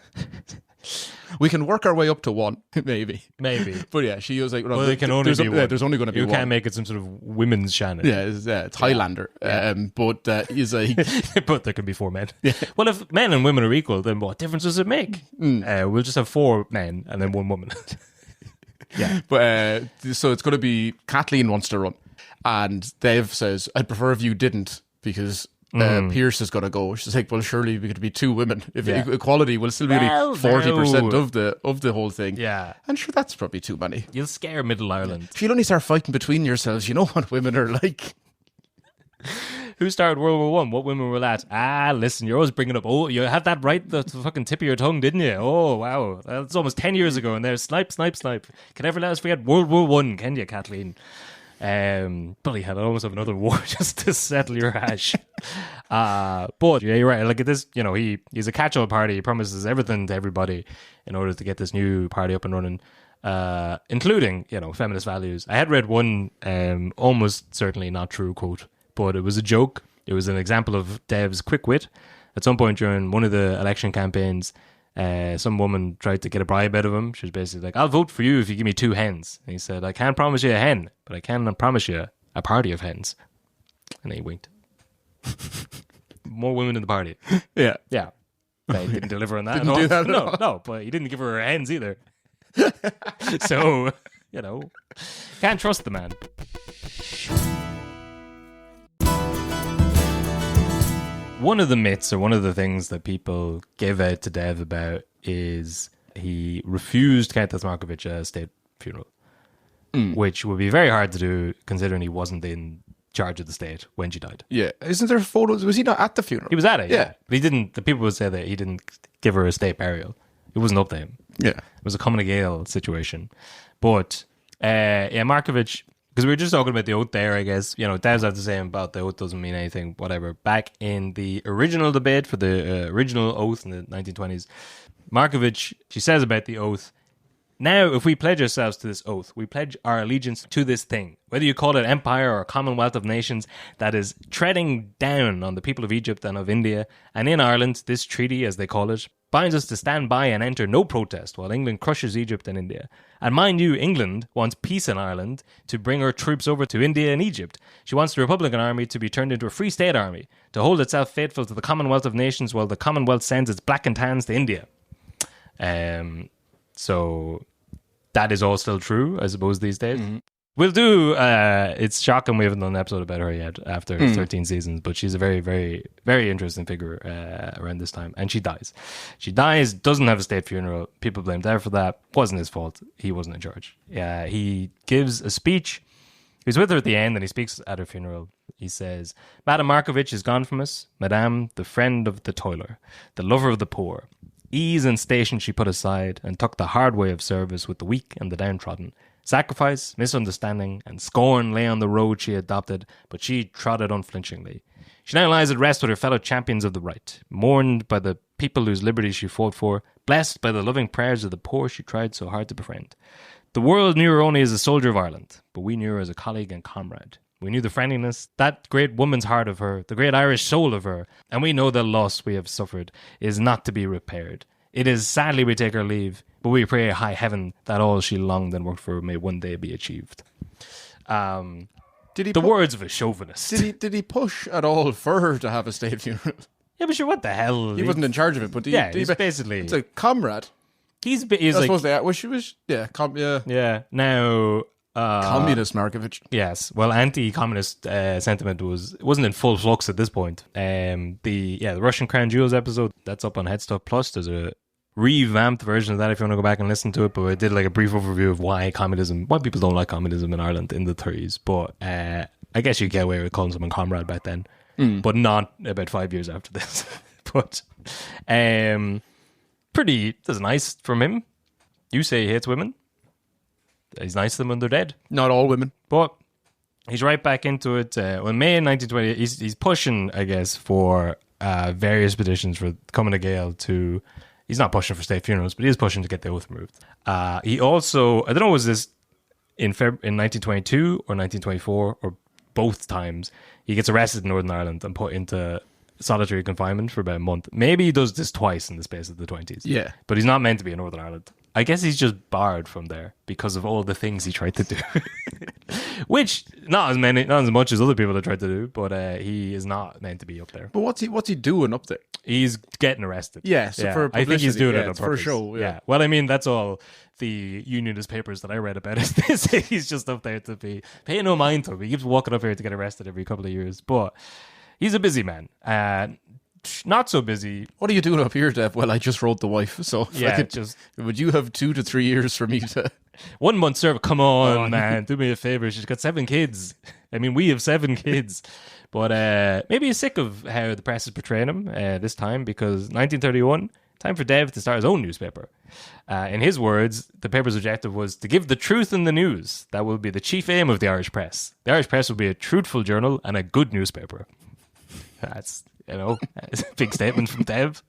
We can work our way up to 1, maybe. But yeah, she was like, well, they can only be 1. There's only going to be 1. You can't make it some sort of women's Shannon. Yeah, it's Highlander. But he's like... but there can be 4 men. Yeah. Well, if men and women are equal, then what difference does it make? We'll just have 4 men and then 1 woman. Yeah. But so it's going to be Kathleen wants to run. And Dev says, I'd prefer if you didn't, because... Pierce is going to go. She's like, well, surely we could be 2 women. If equality will still be 40% of the whole thing. Yeah. And sure, that's probably too many. You'll scare Middle Ireland. If you'll only start fighting between yourselves, you know what women are like. Who started World War One? What women were that? Listen, you're always bringing up, you had that right the fucking tip of your tongue, didn't you? Oh, wow. That's almost 10 years ago, and there's snipe. Can ever let us forget World War One, can you, Kathleen? Bloody hell, I almost have another war just to settle your hash. But yeah, you're right. Like, at this, he's a catch-all party. He promises everything to everybody in order to get this new party up and running, including, feminist values. I had read one almost certainly not true quote, but it was a joke. It was an example of Dev's quick wit. At some point during one of the election campaigns, some woman tried to get a bribe out of him. She was basically like, I'll vote for you if you give me 2 hens. And he said, I can't promise you a hen, but I can promise you a party of hens. And then he winked. More women in the party. Yeah. Yeah. He didn't deliver on that. Didn't do that at all. No, but he didn't give her hens either. So, can't trust the man. One of the myths, or one of the things that people give out to Dev about, is he refused Countess Markovic a state funeral, which would be very hard to do considering he wasn't in charge of the state when she died. Yeah. Isn't there photos? Was he not at the funeral? He was at it, yeah. But he didn't, the people would say that he didn't give her a state burial. It wasn't up to him. Yeah. It was a Common Gael situation. But, Markovic... Because we were just talking about the oath there, I guess. Dev's have to say about the oath doesn't mean anything, whatever. Back in the original debate for the original oath in the 1920s, Markovic, she says about the oath, now, if we pledge ourselves to this oath, we pledge our allegiance to this thing, whether you call it empire or commonwealth of nations, that is treading down on the people of Egypt and of India, and in Ireland, this treaty, as they call it, binds us to stand by and enter no protest while England crushes Egypt and India. And mind you, England wants peace in Ireland to bring her troops over to India and Egypt. She wants the Republican Army to be turned into a Free State Army, to hold itself faithful to the Commonwealth of Nations while the Commonwealth sends its black and tans to India. So that is all still true, I suppose, these days. Mm-hmm. We'll do, it's shocking we haven't done an episode about her yet after 13 seasons, but she's a very, very, very interesting figure around this time. And she dies. She dies, doesn't have a state funeral. People blame Dev for that. Wasn't his fault. He wasn't in charge. He gives a speech. He's with her at the end and he speaks at her funeral. He says, Madame Markovic is gone from us. Madame, the friend of the toiler, the lover of the poor. Ease and station she put aside and took the hard way of service with the weak and the downtrodden. Sacrifice, misunderstanding, and scorn lay on the road she adopted, but she trod it unflinchingly. She now lies at rest with her fellow champions of the right, mourned by the people whose liberty she fought for, blessed by the loving prayers of the poor she tried so hard to befriend. The world knew her only as a soldier of Ireland, but we knew her as a colleague and comrade. We knew the friendliness, that great woman's heart of her, the great Irish soul of her, and we know the loss we have suffered is not to be repaired. It is sadly we take our leave, but we pray high heaven that all she longed and worked for may one day be achieved. Words of a chauvinist. Did he push at all for her to have a state funeral? Yeah, but sure, what the hell? He wasn't in charge of it, but he's basically... It's a comrade. He's I like... suppose they... Well, she was... Yeah, Yeah, now... Communist Markovich. Yes, well, anti-communist sentiment wasn't in full flux at this point. The Russian Crown Jewels episode, that's up on Headstuff Plus. There's a revamped version of that if you want to go back and listen to it, but I did like a brief overview of why people don't like communism in Ireland in the 30s, but I guess you get away with calling someone comrade back then, but not about 5 years after this. But that's nice from him. You say he hates women. He's nice to them when they're dead. Not all women. But he's right back into it. In May 1920, he's pushing, I guess, for various petitions for Cumann na Gael to... He's not pushing for state funerals, but he is pushing to get the oath removed. He also... I don't know, was this in 1922 or 1924 or both times? He gets arrested in Northern Ireland and put into solitary confinement for about a month. Maybe he does this twice in the space of the 20s. Yeah. But he's not meant to be in Northern Ireland. I guess he's just barred from there because of all the things he tried to do. Which, not as much as other people have tried to do, but he is not meant to be up there. But what's he doing up there? He's getting arrested. Yeah, so for I think he's doing it on for purpose. a show. Yeah. Well, I mean, that's all the unionist papers that I read about is they say he's just up there to be paying no mind to him. He keeps walking up here to get arrested every couple of years, but he's a busy man. Not so busy. What are you doing up here, Dev? Well, I just wrote the wife, so would you have 2 to 3 years for me to 1 month service? Come on, man, do me a favor. She's got 7 kids. I mean, we have 7 kids. But maybe he's sick of how the press is portraying him this time, because 1931, time for Dev to start his own newspaper. In his words, the paper's objective was to give the truth in the news. That will be the chief aim of the Irish press. The Irish press will be a truthful journal and a good newspaper. That's... it's a big statement from Dev.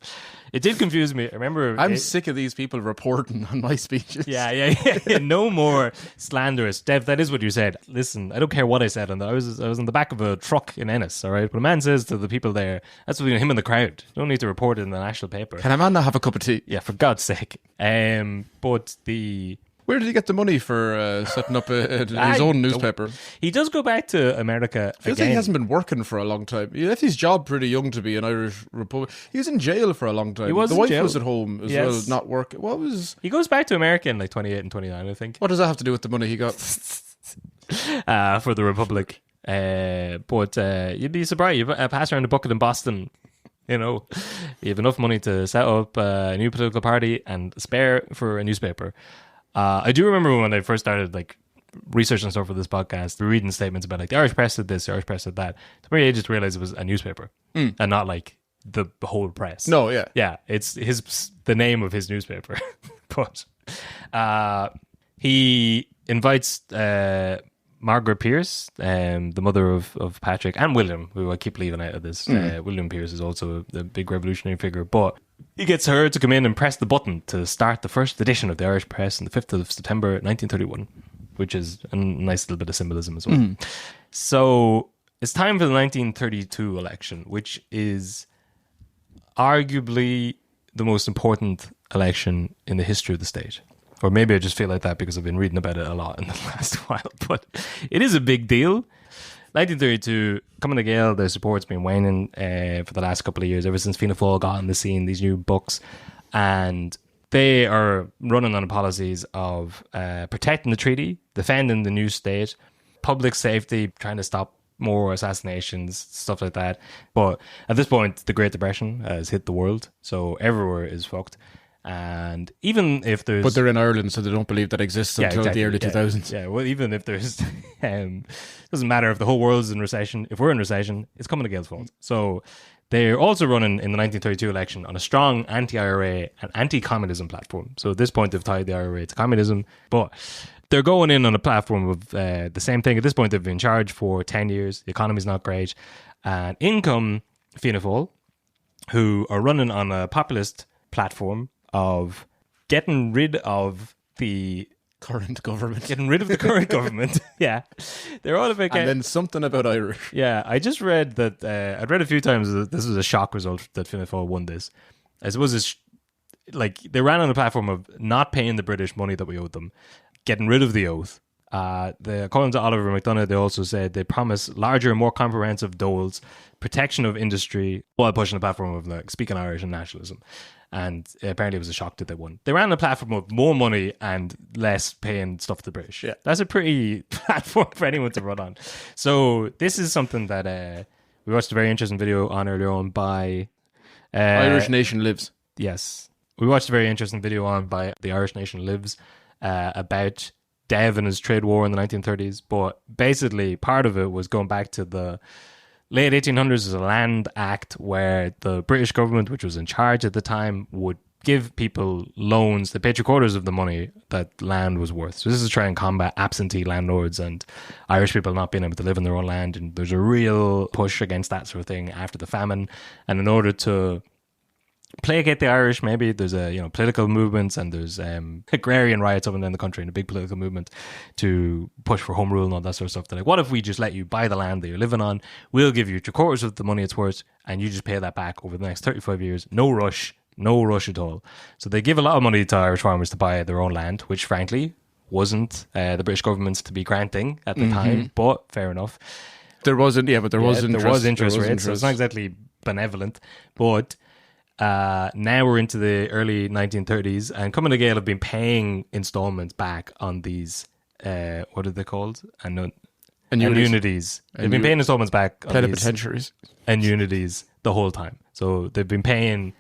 It did confuse me. I remember... I'm sick of these people reporting on my speeches. Yeah. No more slanderous. Dev, that is what you said. Listen, I don't care what I said on that. I was in the back of a truck in Ennis, all right? But a man says to the people there, that's between him and the crowd. You don't need to report it in the national paper. Can a man not have a cup of tea? Yeah, for God's sake. But the... Where did he get the money for setting up his own newspaper? He does go back to America I feel again. like he hasn't been working for a long time. He left his job pretty young to be an Irish Republican. He was in jail for a long time. He was the in wife jail. was at home as well, not working. He goes back to America in like 28 and 29, I think. What does that have to do with the money he got? For the Republic. But you'd be surprised. You pass around a bucket in Boston. You have enough money to set up a new political party and spare for a newspaper. I do remember when I first started like researching stuff for this podcast, reading statements about like the Irish press did this, the Irish press did that. To me, I just realized it was a newspaper and not like the whole press. No, yeah, it's the name of his newspaper. But he invites Margaret Pearse, the mother of Patrick and William, who I keep leaving out of this. William Pearse is also a big revolutionary figure, but he gets her to come in and press the button to start the first edition of the Irish Press on the 5th of September 1931, which is a nice little bit of symbolism as well. So it's time for the 1932 election, which is arguably the most important election in the history of the state. Or maybe I just feel like that because I've been reading about it a lot in the last while. But it is a big deal. 1932, Cumann na Gael, their support's been waning for the last couple of years, ever since Fianna Fail got on the scene, these new books. And they are running on policies of protecting the treaty, defending the new state, public safety, trying to stop more assassinations, stuff like that. But at this point, the Great Depression has hit the world, so everywhere is fucked. And even if there's... But they're in Ireland, so they don't believe that exists until the early 2000s. Yeah, well, even if there's... doesn't matter if the whole world's in recession. If we're in recession, it's Cumann na Gael's fault. So they're also running in the 1932 election on a strong anti-IRA and anti-communism platform. So at this point, they've tied the IRA to communism. But they're going in on a platform of the same thing. At this point, they've been in charge for 10 years. The economy's not great. And in come Fianna Fail, who are running on a populist platform of getting rid of the current government. Getting rid of the current government. Yeah. They're all about... And then something about Irish. Yeah. I just read that... I'd read a few times that this was a shock result that Fianna Fail won this. I suppose it's... Like, they ran on a platform of not paying the British money that we owed them, getting rid of the oath. According to Oliver McDonough, they also said they promise larger, more comprehensive doles, protection of industry, while pushing a platform of like speaking Irish and nationalism. And apparently it was a shock that they won. They ran a platform of more money and less paying stuff to the British. Yeah. That's a pretty platform for anyone to run on. So this is something that we watched a very interesting video on earlier on by... Irish Nation Lives. Yes. We watched a very interesting video on by the Irish Nation Lives about Dev and his trade war in the 1930s. But basically part of it was going back to the late 1800s as a land act where the British government, which was in charge at the time, would give people loans to pay 3/4 of the money that land was worth. So this is trying to combat absentee landlords and Irish people not being able to live in their own land. And there's a real push against that sort of thing after the famine. And in order to placate the Irish, maybe there's political movements, and there's agrarian riots up and down the country, and a big political movement to push for home rule and all that sort of stuff. They're like, what if we just let you buy the land that you're living on? We'll give you 3/4 of the money it's worth, and you just pay that back over the next 35 years. No rush at all. So they give a lot of money to Irish farmers to buy their own land, which frankly wasn't the British government's to be granting at the time, but fair enough. There was interest. There was interest rates, so it's not exactly benevolent, but now we're into the early 1930s, and Cumann na Gael have been paying installments back on these what are they called? Annuities. They've been paying installments back on these annuities the whole time. So they've been paying.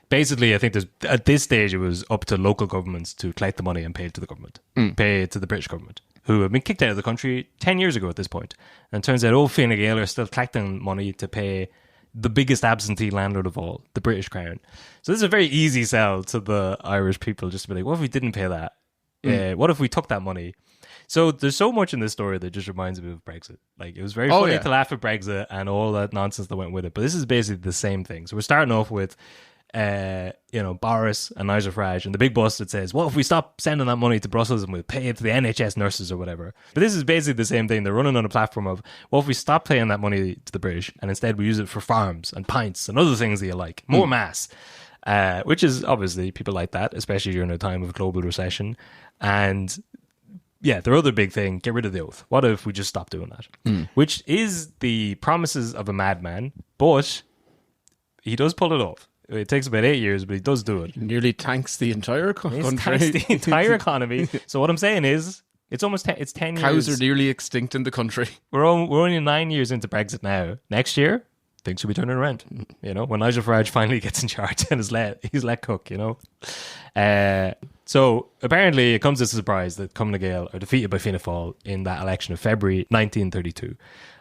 Basically, I think at this stage it was up to local governments to collect the money and pay it to the government, pay it to the British government, who have been kicked out of the country 10 years ago at this point. And it turns out Fianna Gael are still collecting money to pay the biggest absentee landlord of all, the British Crown. So this is a very easy sell to the Irish people, just to be like, what if we didn't pay that? What if we took that money? So there's so much in this story that just reminds me of Brexit. Like, it was very funny to laugh at Brexit and all that nonsense that went with it. But this is basically the same thing. So we're starting off with Boris and Nigel Farage and the big bus that says, what if we stop sending that money to Brussels and we'll pay it to the NHS nurses or whatever? But this is basically the same thing. They're running on a platform of, what if we stop paying that money to the British and instead we use it for farms and pints and other things that you like, more mass, which is obviously people like that, especially during a time of global recession. And yeah, their other big thing, get rid of the oath. What if we just stop doing that? Which is the promises of a madman, but he does pull it off. It takes about 8 years, but he does do it. He nearly tanks the entire country. Tanks the entire economy. So what I'm saying is, it's almost 10 years. Cows are nearly extinct in the country. We're only 9 years into Brexit now. Next year, things should be turning around. You know, when Nigel Farage finally gets in charge and he's let cook, you know. So apparently it comes as a surprise that Cumann na Gael are defeated by Fianna Fáil in that election of February 1932.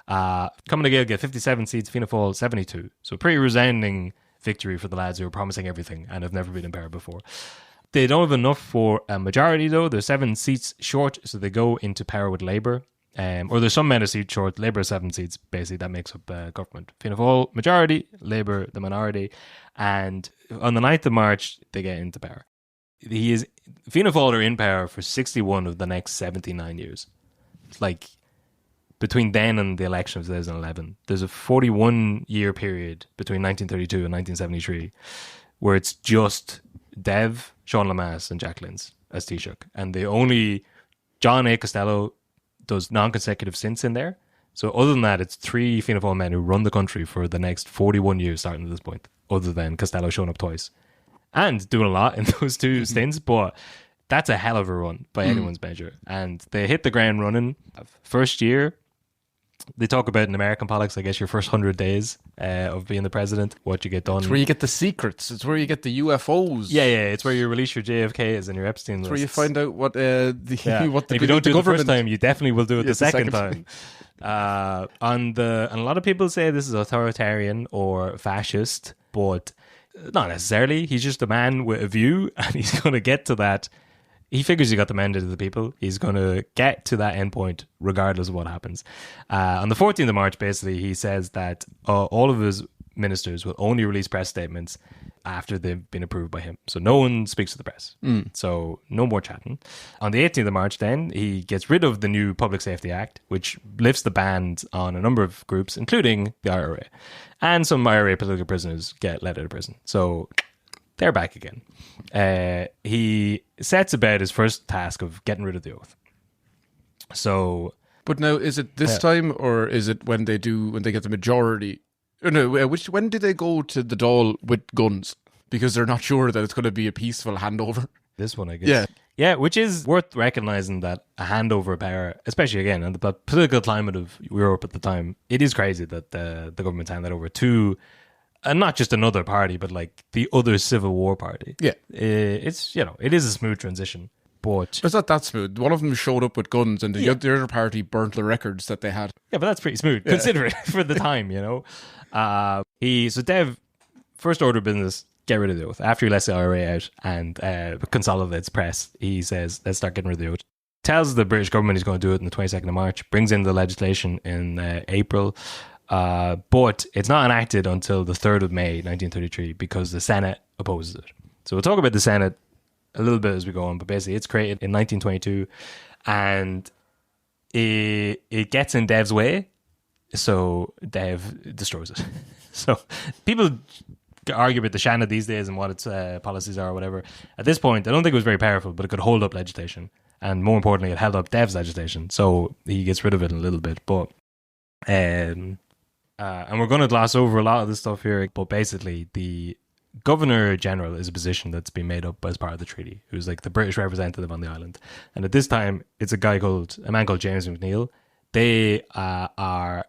Cumann na Gael get 57 seats, Fianna Fáil 72. So pretty resounding victory for the lads who are promising everything and have never been in power before. They don't have enough for a majority though. They're 7 seats short, so they go into power with Labour. Or there's some amount of seats short. Labour 7 seats, basically that makes up government. Fianna Fáil majority, Labour the minority, and on the 9th of March they get into power. Fianna Fáil are in power for 61 of the next 79 years. It's like, between then and the election of 2011, there's a 41-year period between 1932 and 1973 where it's just Dev, Sean Lamass and Jack Lynch as Taoiseach. And John A. Costello does non-consecutive stints in there. So other than that, it's 3 Fianna Fáil men who run the country for the next 41 years starting at this point, other than Costello showing up twice. And doing a lot in those 2 stints, but that's a hell of a run by anyone's measure. And they hit the ground running. First year, they talk about in American politics, I guess, your first 100 days of being the president, what you get done. It's where you get the secrets. It's where you get the UFOs. Yeah. It's where you release your JFKs and your Epstein lists. It's where you find out what if you don't do it the first time, you definitely will do it the second time. And a lot of people say this is authoritarian or fascist, but not necessarily. He's just a man with a view, and he's going to get to that. he figures he got the mandate of the people. He's going to get to that endpoint regardless of what happens. On the 14th of March, basically, he says that all of his ministers will only release press statements after they've been approved by him. So no one speaks to the press. So no more chatting. On the 18th of March, then, he gets rid of the new Public Safety Act, which lifts the ban on a number of groups, including the IRA. And some IRA political prisoners get let out of prison. So they're back again. He sets about his first task of getting rid of the oath. So... But now, is it this time, or is it when they get the majority? Or no, when did they go to the Dáil with guns? Because they're not sure that it's going to be a peaceful handover. This one, I guess. Yeah, which is worth recognising that a handover of power, especially again, in the political climate of Europe at the time, it is crazy that the government's handed over to, and not just another party, but like the other civil war party. Yeah. It's, it is a smooth transition. But it's not that smooth. One of them showed up with guns and the other party burnt the records that they had. Yeah, but that's pretty smooth, considering for the time, So Dev, first order of business, get rid of the oath. After he lets the IRA out and consolidates press, he says, let's start getting rid of the oath. Tells the British government he's going to do it on the 22nd of March, brings in the legislation in April, but it's not enacted until the 3rd of May, 1933, because the Senate opposes it. So we'll talk about the Senate a little bit as we go on, but basically it's created in 1922 and it gets in Dev's way, so Dev destroys it. So people argue about the Shanna these days and what its policies are or whatever. At this point, I don't think it was very powerful, but it could hold up legislation, and more importantly, it held up Dev's legislation, so he gets rid of it in a little bit. But and we're going to gloss over a lot of this stuff here, but basically the Governor General is a position that's been made up as part of the treaty, who's like the British representative on the island. And at this time, it's a man called James McNeill. They are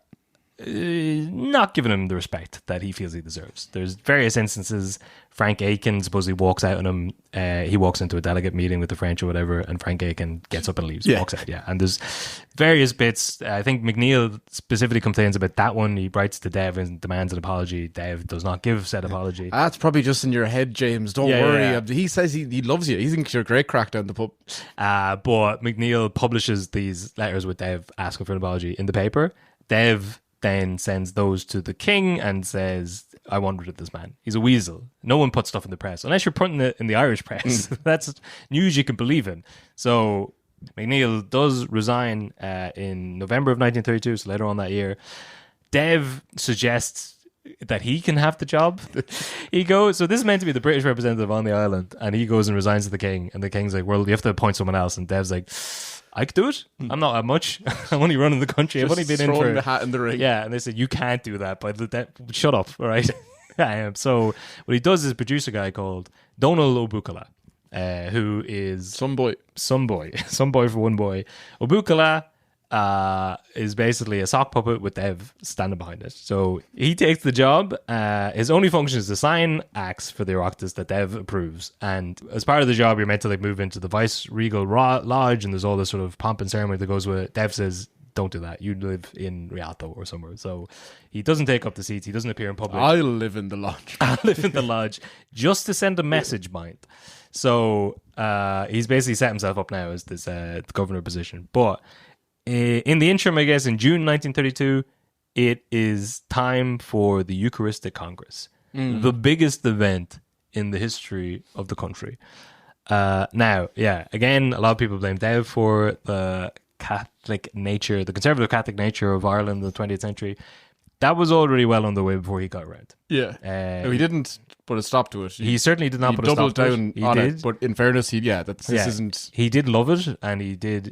not giving him the respect that he feels he deserves. There's various instances. Frank Aiken supposedly walks out on him. He walks into a delegate meeting with the French or whatever, and Frank Aiken gets up and leaves, walks out. Yeah, and there's various bits. I think McNeill specifically complains about that one. He writes to Dev and demands an apology. Dev does not give said apology. That's probably just in your head, James. Don't worry. Yeah. He says he loves you. He thinks you're a great crack down the pub. But McNeill publishes these letters with Dev asking for an apology in the paper. Dev then sends those to the king and says, I want rid of this man. He's a weasel. No one puts stuff in the press, unless you're putting it in the Irish press. That's news you can believe in. So McNeill does resign in November of 1932, so later on that year. Dev suggests that he can have the job. He goes, so this is meant to be the British representative on the island, and he goes and resigns to the king, and the king's like, well, you have to appoint someone else, and Dev's like, I could do it. I'm not that much. I'm only running the country. I've only been in for the hat in the ring. Yeah, and they said you can't do that. But shut up, all right? So what he does is produce a guy called Donal Obukala, who is some boy for one boy. Obukala is basically a sock puppet with Dev standing behind it. So he takes the job. His only function is to sign acts for the Oireachtas that Dev approves. And as part of the job, you're meant to move into the Vice-Regal Lodge, and there's all this sort of pomp and ceremony that goes with it. Dev says, don't do that. You live in Rialto or somewhere. So he doesn't take up the seats. He doesn't appear in public. I'll live in the lodge. I'll live in the lodge just to send a message, mind. So he's basically set himself up now as this governor position. But in the interim, I guess, in June 1932, it is time for the Eucharistic Congress, the biggest event in the history of the country. Now, again, a lot of people blame Dev for the Catholic nature, the conservative Catholic nature of Ireland in the 20th century. That was already well underway before he got around. Yeah. No, he didn't put a stop to it. He certainly did not put a stop to it. He doubled down on it, but in fairness, this isn't... He did love it, and he did,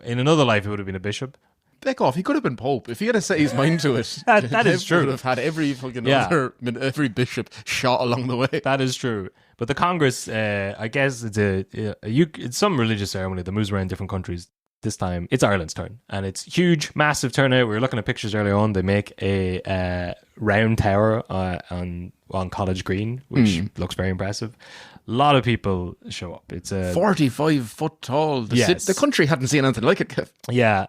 in another life, he would have been a bishop. Back off. He could have been Pope. If he had set his mind to it, that is true. He would have had every fucking every bishop shot along the way. That is true. But the Congress, I guess it's some religious ceremony that moves around different countries. This time, it's Ireland's turn. And it's huge, massive turnout. We were looking at pictures earlier on. They make a round tower on College Green, which looks very impressive. A lot of people show up. It's 45 foot tall. The country hadn't seen anything like it, Kev. Yeah.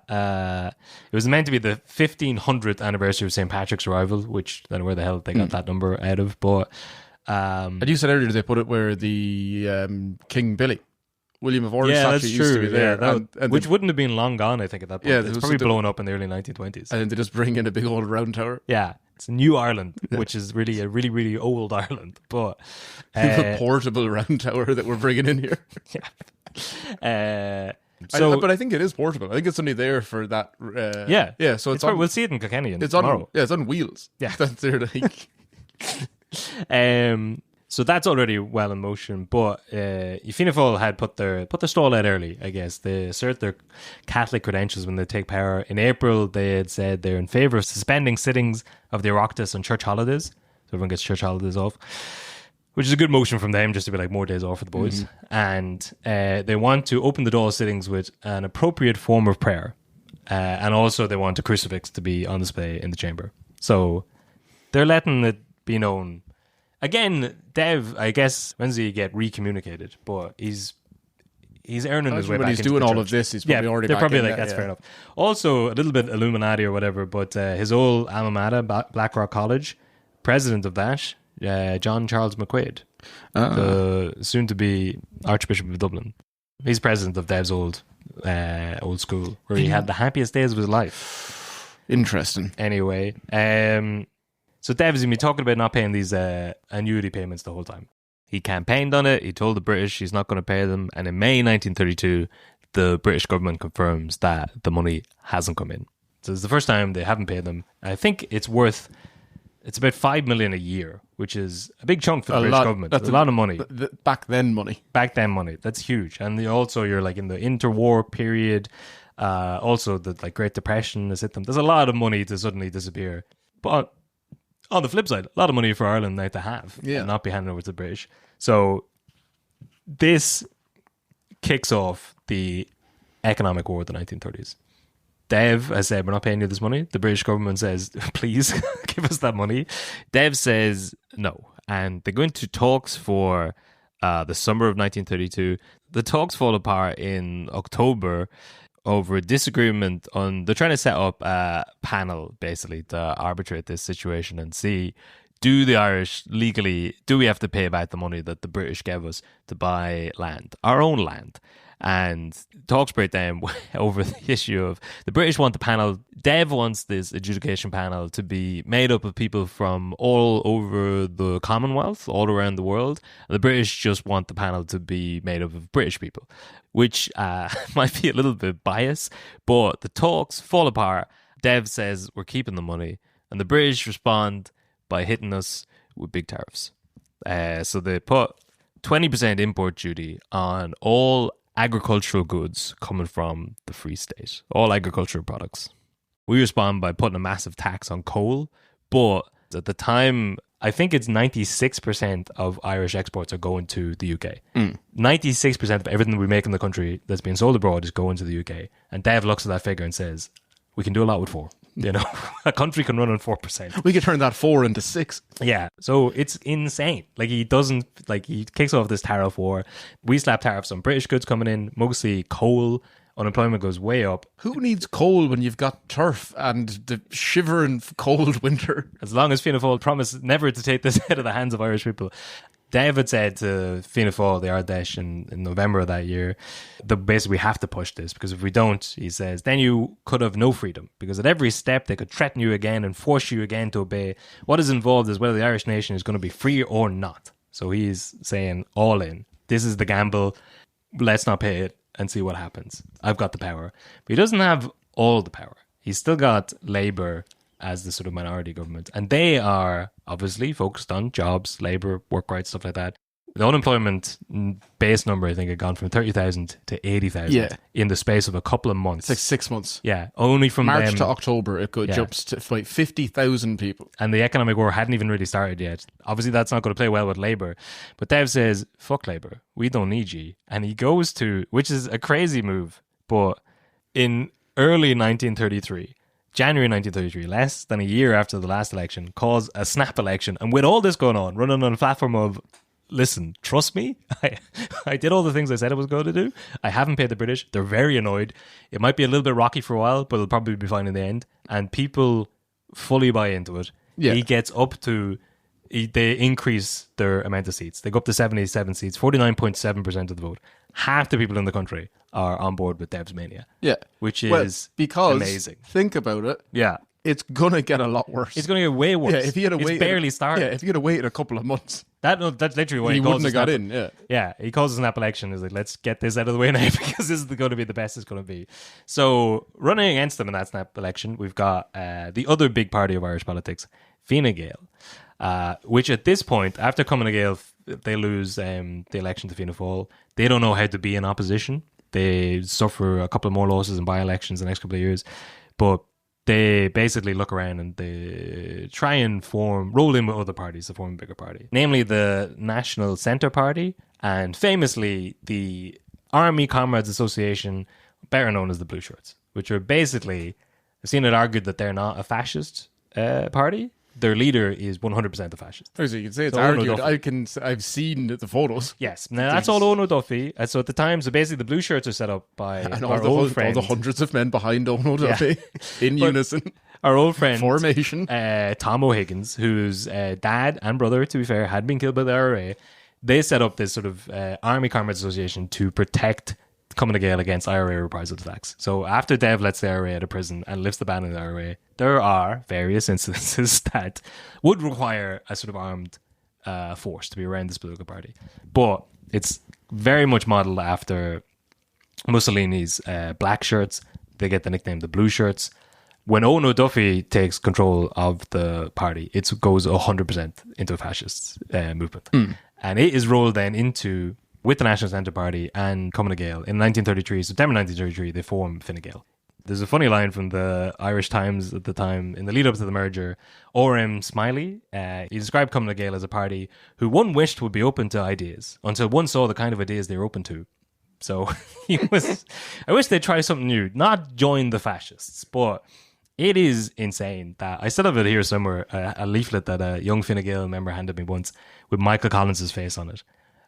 It was meant to be the 1500th anniversary of St. Patrick's arrival, which I don't know where the hell they got that number out of. But and you said earlier they put it where the King Billy William of Orange Yeah, statue that's used to true. be there. And which wouldn't have been long gone, I think, at that point. Yeah, it's probably blown up in the early 1920s. And then they just bring in a big old round tower. Yeah, it's New Ireland, which is really a really, really old Ireland. But a portable round tower that we're bringing in here. Yeah. But I think it is portable. I think it's only there for that. Yeah. So we'll see it in Kilkenny tomorrow. It's on wheels. Yeah, that's there. Like. So that's already well in motion. But Fianna Fáil had put their stall out early. I guess they assert their Catholic credentials when they take power in April. They had said they're in favour of suspending sittings of the Oireachtas on church holidays, so everyone gets church holidays off. Which is a good motion from them, just to be like more days off for the boys. And they want to open the Dáil sittings with an appropriate form of prayer. And also they want a crucifix to be on display in the chamber. So they're letting it be known. Again, Dev, I guess, when's he get recommunicated? But he's earning his way back. When he's doing all of this, he's probably already they're back probably in like, that's fair enough. Also, a little bit Illuminati or whatever, but his old alma mater, Blackrock College, president of that, John Charles McQuaid, the soon-to-be Archbishop of Dublin. He's president of Dev's old school, where he had the happiest days of his life. Interesting. Anyway, so Dev's going to be talking about not paying these annuity payments the whole time. He campaigned on it. He told the British he's not going to pay them. And in May 1932, the British government confirms that the money hasn't come in. So it's the first time they haven't paid them. I think it's about 5 million a year, which is a big chunk for the British government. That's a lot of money. Back then money. That's huge. And you're like in the interwar period. Also, the Great Depression has hit them. There's a lot of money to suddenly disappear. But on the flip side, a lot of money for Ireland now to have and not be handed over to the British. So this kicks off the economic war of the 1930s. Dev has said, we're not paying you this money. The British government says, please give us that money. Dev says no. And they go into talks for the summer of 1932. The talks fall apart in October over a disagreement on... They're trying to set up a panel, basically, to arbitrate this situation and see, do the Irish legally... Do we have to pay back the money that the British gave us to buy land? Our own land. And talks break down over the issue of the British want the panel. Dev wants this adjudication panel to be made up of people from all over the Commonwealth, all around the world. The British just want the panel to be made up of British people, which might be a little bit biased, but the talks fall apart. Dev says we're keeping the money, and the British respond by hitting us with big tariffs. So they put 20% import duty on all agricultural goods coming from the Free State, all agricultural products. We respond by putting a massive tax on coal, but at the time, I think it's 96% of Irish exports are going to the UK. 96% of everything we make in the country that's being sold abroad is going to the UK. And Dev looks at that figure and says, we can do a lot with 4. You know, a country can run on 4%. We could turn that 4 into 6. Yeah, so it's insane. He kicks off this tariff war. We slap tariffs on British goods coming in, mostly coal. Unemployment goes way up. Who needs coal when you've got turf and the shivering cold winter? As long as Fianna Fáil promised never to take this out of the hands of Irish people. David said to Fianna Fáil, the Ardèche, in November of that year, that basically we have to push this, because if we don't, he says, then you could have no freedom, because at every step they could threaten you again and force you again to obey. What is involved is whether the Irish nation is going to be free or not. So he's saying, all in. This is the gamble. Let's not pay it and see what happens. I've got the power. But he doesn't have all the power. He's still got Labour as the sort of minority government. And they are obviously focused on jobs, labour, work rights, stuff like that. The unemployment base number, I think, had gone from 30,000 to 80,000 in the space of a couple of months. It's like 6 months. Yeah, only from March to October, it jumps to like 50,000 people. And the economic war hadn't even really started yet. Obviously, that's not going to play well with Labour. But Dev says, fuck Labour, we don't need you. And he goes to, which is a crazy move, but in early 1933... January 1933, less than a year after the last election, calls a snap election. And with all this going on, running on a platform of, listen, trust me, I did all the things I said I was going to do. I haven't paid the British. They're very annoyed. It might be a little bit rocky for a while, but it'll probably be fine in the end. And people fully buy into it. Yeah. He gets up to they increase their amount of seats. They go up to 77 seats, 49.7% of the vote. Half the people in the country are on board with Dev's Mania. Yeah. Which is amazing. Think about it. Yeah. It's going to get a lot worse. It's going to get way worse. Yeah, if he had it's barely started. Yeah, if he had waited a couple of months. That's literally what he calls wouldn't have got in, yeah. Yeah, he calls a snap election. He's like, let's get this out of the way now because this is going to be the best it's going to be. So running against them in that snap election, we've got the other big party of Irish politics, Fianna Gael, which at this point, after Cumann Gael, they lose the election to Fianna Fáil. They don't know how to be in opposition. They suffer a couple more losses in by-elections the next couple of years. But they basically look around and they try and roll in with other parties to form a bigger party. Namely the National Centre Party and famously the Army Comrades Association, better known as the Blue Shirts, which are basically, I've seen it argued that they're not a fascist party. Their leader is 100% a fascist. So you can say it's argued. I've seen the photos. Yes. Now that's all Ono Duffy. So at the time, so basically the Blue Shirts are set up by our old friend. All the hundreds of men behind Ono Duffy in unison. Our old friend formation. Tom O'Higgins, whose dad and brother, to be fair, had been killed by the IRA. They set up this sort of Army Comrades Association to protect Cumann Gael against IRA reprisal attacks. So after Dev lets the IRA out of prison and lifts the ban on the IRA, there are various incidences that would require a sort of armed force to be around this political party. But it's very much modeled after Mussolini's black shirts. They get the nickname the Blue Shirts. When Ono Duffy takes control of the party, it goes 100% into a fascist movement. And it is rolled then into, with the National Centre Party and Cumann Gael, in September 1933, they form Fine Gael. There's a funny line from the Irish Times at the time, in the lead up to the merger. O.R.M. Smiley, he described Cumann Gael as a party who one wished would be open to ideas, until one saw the kind of ideas they were open to. So I wish they'd try something new, not join the fascists, but it is insane that I still have it here somewhere, a leaflet that a young Fine Gael member handed me once with Michael Collins' face on it.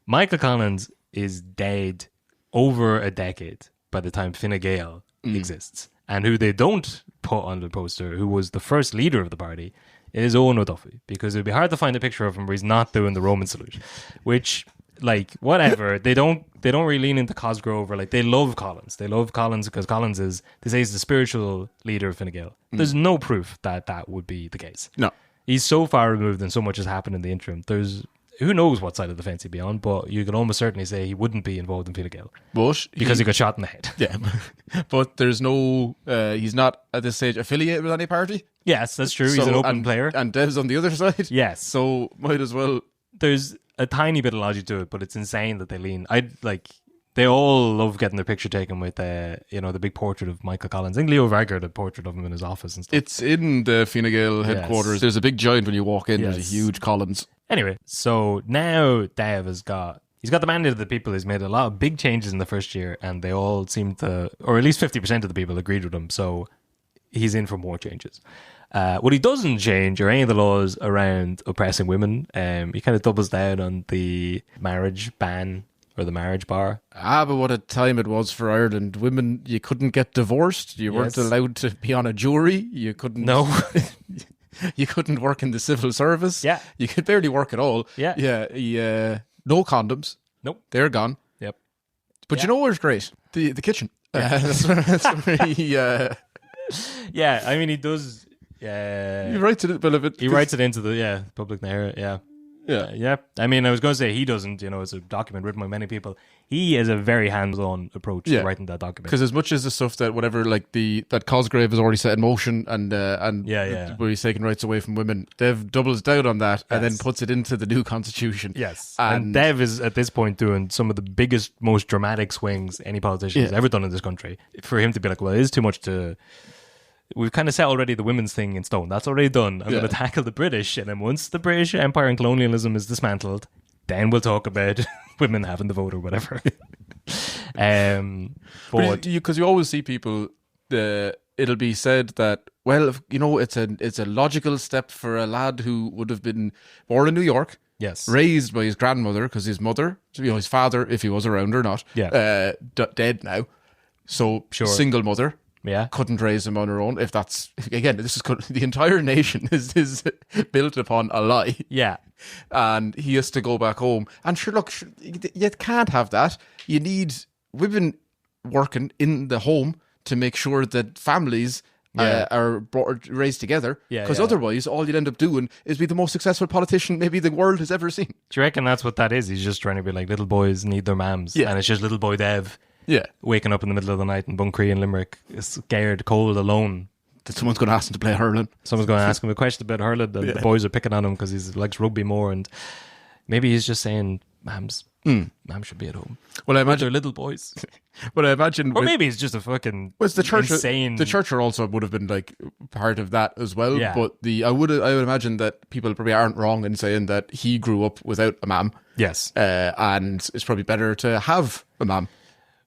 Michael Collins is dead over a decade by the time Fine Gael exists. And who they don't put on the poster, who was the first leader of the party, is Ono Duffy. Because it would be hard to find a picture of him where he's not doing the Roman salute. Which, like, whatever. They don't really lean into Cosgrove, or like, they love Collins. They love Collins because Collins is, they say, he's the spiritual leader of Fine Gael. There's no proof that that would be the case. No. He's so far removed and so much has happened in the interim. There's, who knows what side of the fence he'd be on, but you can almost certainly say he wouldn't be involved in Fine Gael. But because he got shot in the head. Yeah. But there's no, he's not at this stage affiliated with any party. Yes, that's true. He's an open player. And Dev's on the other side. Yes. So might as well. There's a tiny bit of logic to it, but it's insane that they lean. They all love getting their picture taken with, the big portrait of Michael Collins. I think Leo Varga had a portrait of him in his office and stuff. It's in the Fine Gael headquarters. Yes. There's a big giant when you walk in. Yes. There's a huge Collins. Anyway, so now Dev he's got the mandate of the people. He's made a lot of big changes in the first year, and they all seem to, or at least 50% of the people agreed with him. So he's in for more changes. What he doesn't change are any of the laws around oppressing women. He kind of doubles down on the marriage ban or the marriage bar. But what a time it was for Ireland. Women, you couldn't get divorced. You weren't allowed to be on a jury. You couldn't. No. You couldn't work in the civil service. Yeah. You could barely work at all. Yeah. Yeah. No condoms. Nope. They're gone. Yep. But you know what's great? The kitchen. Yeah. That's where he... Yeah, I mean, he does... He writes it. He writes it into the public narrative. Yeah. Yeah. I mean, I was going to say he doesn't. It's a document written by many people. He has a very hands-on approach to writing that document. Because as much as the stuff that that Cosgrave has already set in motion and where he's taking rights away from women, Dev doubles down on that and then puts it into the new constitution. Yes, and Dev is at this point doing some of the biggest, most dramatic swings any politician has ever done in this country. For him to be like, well, it is too much to... We've kind of set already the women's thing in stone. That's already done. I'm going to tackle the British. And then once the British Empire and colonialism is dismantled, then we'll talk about women having the vote or whatever. Because you always see people, it'll be said that, well, it's a logical step for a lad who would have been born in New York, raised by his grandmother, because his mother, his father, if he was around or not, dead now. So single mother. couldn't raise them on her own. If that's, again, this is the entire nation is built upon a lie. Yeah. And he has to go back home. And sure, look, you can't have that. You need women working in the home to make sure that families are raised together. Because otherwise, all you'd end up doing is be the most successful politician maybe the world has ever seen. Do you reckon that's what that is? He's just trying to be like, little boys need their mams. And it's just little boy Dev waking up in the middle of the night in Buncree in Limerick, scared, cold, alone. That someone's going to ask him to play hurling. Someone's going to ask him a question about hurling, and the boys are picking on him because he likes rugby more, and maybe he's just saying, Mam should be at home. Well, I imagine they're little boys. But I imagine, or maybe it's just a fucking the church. Insane. The church also would have been like part of that as well. Yeah. But I would imagine that people probably aren't wrong in saying that he grew up without a mam. Yes, and it's probably better to have a mam.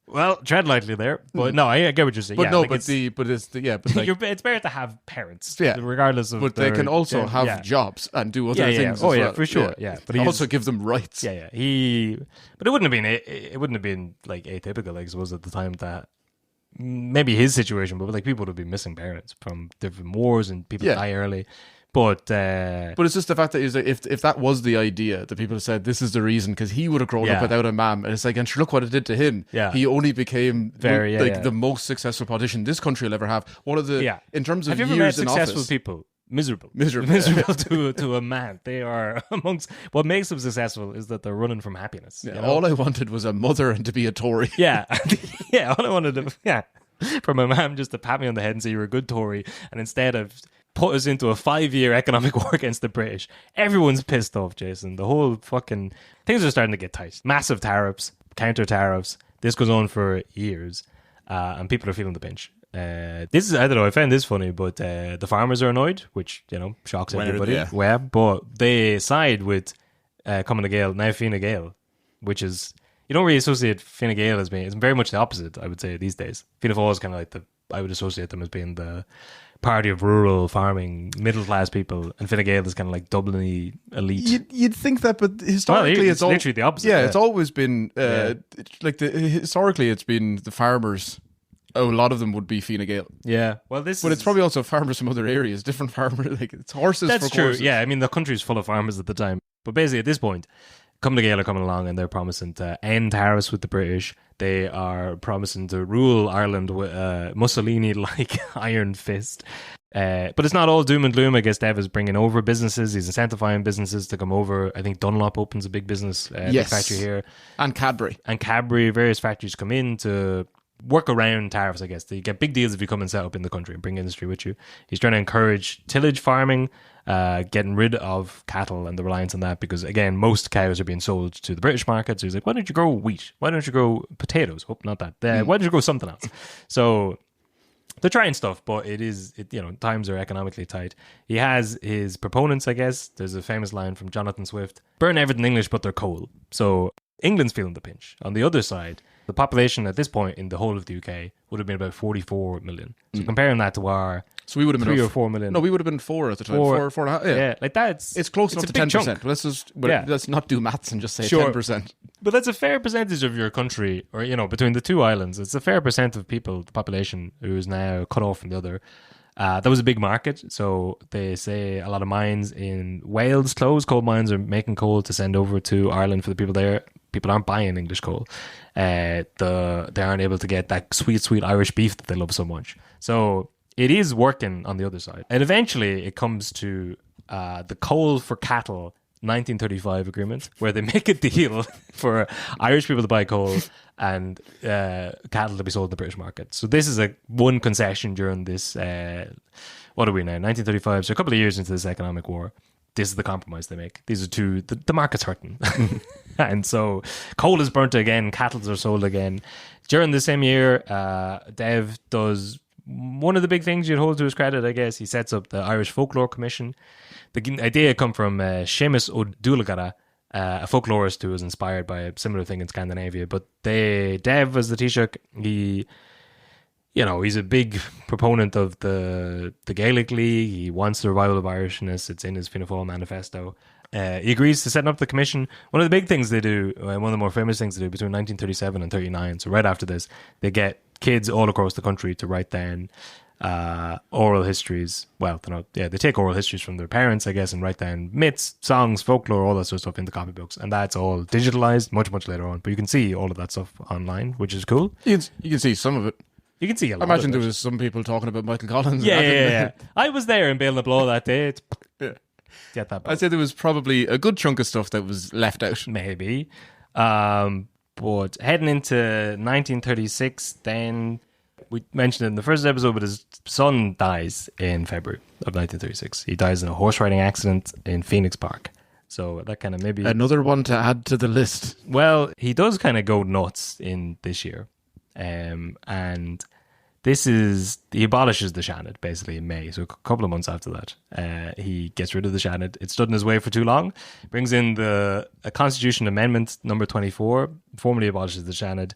Well, tread lightly there, but no, I get what you're saying. But yeah, it's better to have parents, yeah, regardless of. But they can also have jobs and do other things. Oh as yeah, well. for sure. Yeah, but also give them rights. Yeah. But it wouldn't have been like atypical, like I suppose at the time that maybe his situation, but like people would have been missing parents from different wars and people die early. But it's just the fact that if that was the idea that people said this is the reason because he would have grown up without a mam, and it's like, and look what it did to him. Yeah. He only became the most successful politician this country will ever have. One of the in terms of have you years ever met in successful office, people? Miserable to a man. They are amongst what makes them successful is that they're running from happiness. Yeah, you know? All I wanted was a mother and to be a Tory. Yeah, all I wanted from a man just to pat me on the head and say you're a good Tory, and instead of put us into a 5-year economic war against the British. Everyone's pissed off, Jason. The whole fucking things are starting to get tight. Massive tariffs, counter tariffs. This goes on for years, and people are feeling the pinch. This is, I don't know, I found this funny, but the farmers are annoyed, which, shocks everybody. Yeah, but they side with Cumann Gael, now Fine Gael, which is, you don't really associate Fine Gael as being, it's very much the opposite, I would say, these days. Fianna Fáil is kind of like I would associate them as being the party of rural farming middle class people, and Fine Gael is kind of like Dublin-y elite. You'd think that, but historically it's literally the opposite. Yeah, it's always been historically it's been the farmers. A lot of them would be Fine Gael. Yeah, well, it's probably also farmers from other areas, different farmers. Like it's horses. That's for true. horses. Yeah, I mean the country's full of farmers at the time, but basically at this point, Cumann Gael are coming along and they're promising to end tariffs with the British. They are promising to rule Ireland with a Mussolini-like iron fist. But it's not all doom and gloom. I guess Dev is bringing over businesses. He's incentivizing businesses to come over. I think Dunlop opens a big business big factory here. And Cadbury. Various factories come in to work around tariffs, I guess. You get big deals if you come and set up in the country and bring industry with you. He's trying to encourage tillage farming, getting rid of cattle and the reliance on that, because again, most cows are being sold to the British market. So he's like, why don't you grow wheat? Why don't you grow potatoes? Hope not that. Why don't you grow something else? So they're trying stuff, but times are economically tight. He has his proponents, I guess. There's a famous line from Jonathan Swift: burn everything English but their coal. So England's feeling the pinch. On the other side, the population at this point in the whole of the UK would have been about 44 million. So comparing that to our we would have been 3 or 4 million. No, we would have been 4 at the time. 4.5. Yeah, like that's it's close enough to 10%. Let's not do maths and just say 10%. But that's a fair percentage of your country, or between the two islands, it's a fair percent of people, the population, who is now cut off from the other. That was a big market, so they say a lot of mines in Wales closed. Coal mines are making coal to send over to Ireland for the people there. People aren't buying English coal. They aren't able to get that sweet Irish beef that they love so much. So it is working on the other side. And eventually it comes to the Coal for Cattle 1935 agreement, where they make a deal for Irish people to buy coal and cattle to be sold in the British market. So this is one concession during this, what are we now, 1935, so a couple of years into this economic war. This is the compromise they make. These are two, the market's hurting. And so coal is burnt again, cattle are sold again. During the same year, Dev does one of the big things you'd hold to his credit, I guess. He sets up the Irish Folklore Commission. The idea come from Seamus O'Doulagara, a folklorist who was inspired by a similar thing in Scandinavia. But Dev was the Taoiseach. He's a big proponent of the Gaelic League. He wants the revival of Irishness. It's in his Fianna Fáil manifesto. He agrees to setting up the commission. One of the big things they do, one of the more famous things they do between 1937 and 39, so right after this, they get kids all across the country to write down oral histories. Well, they take oral histories from their parents, I guess, and write down myths, songs, folklore, all that sort of stuff into copybooks. And that's all digitalized much, much later on. But you can see all of that stuff online, which is cool. You can see some of it. You can see a lot. I imagine there was some people talking about Michael Collins. Yeah. I was there in Bale and Blow that day. Get that. I'd say there was probably a good chunk of stuff that was left out. Maybe. But heading into 1936, then we mentioned it in the first episode, but his son dies in February of 1936. He dies in a horse riding accident in Phoenix Park. So that kind of maybe... Another one to add to the list. Well, he does kind of go nuts in this year. And this is... He abolishes the Seanad, basically, in May. So a couple of months after that. He gets rid of the Seanad. It stood in his way for too long. Brings in a Constitution Amendment number 24. Formally abolishes the Seanad.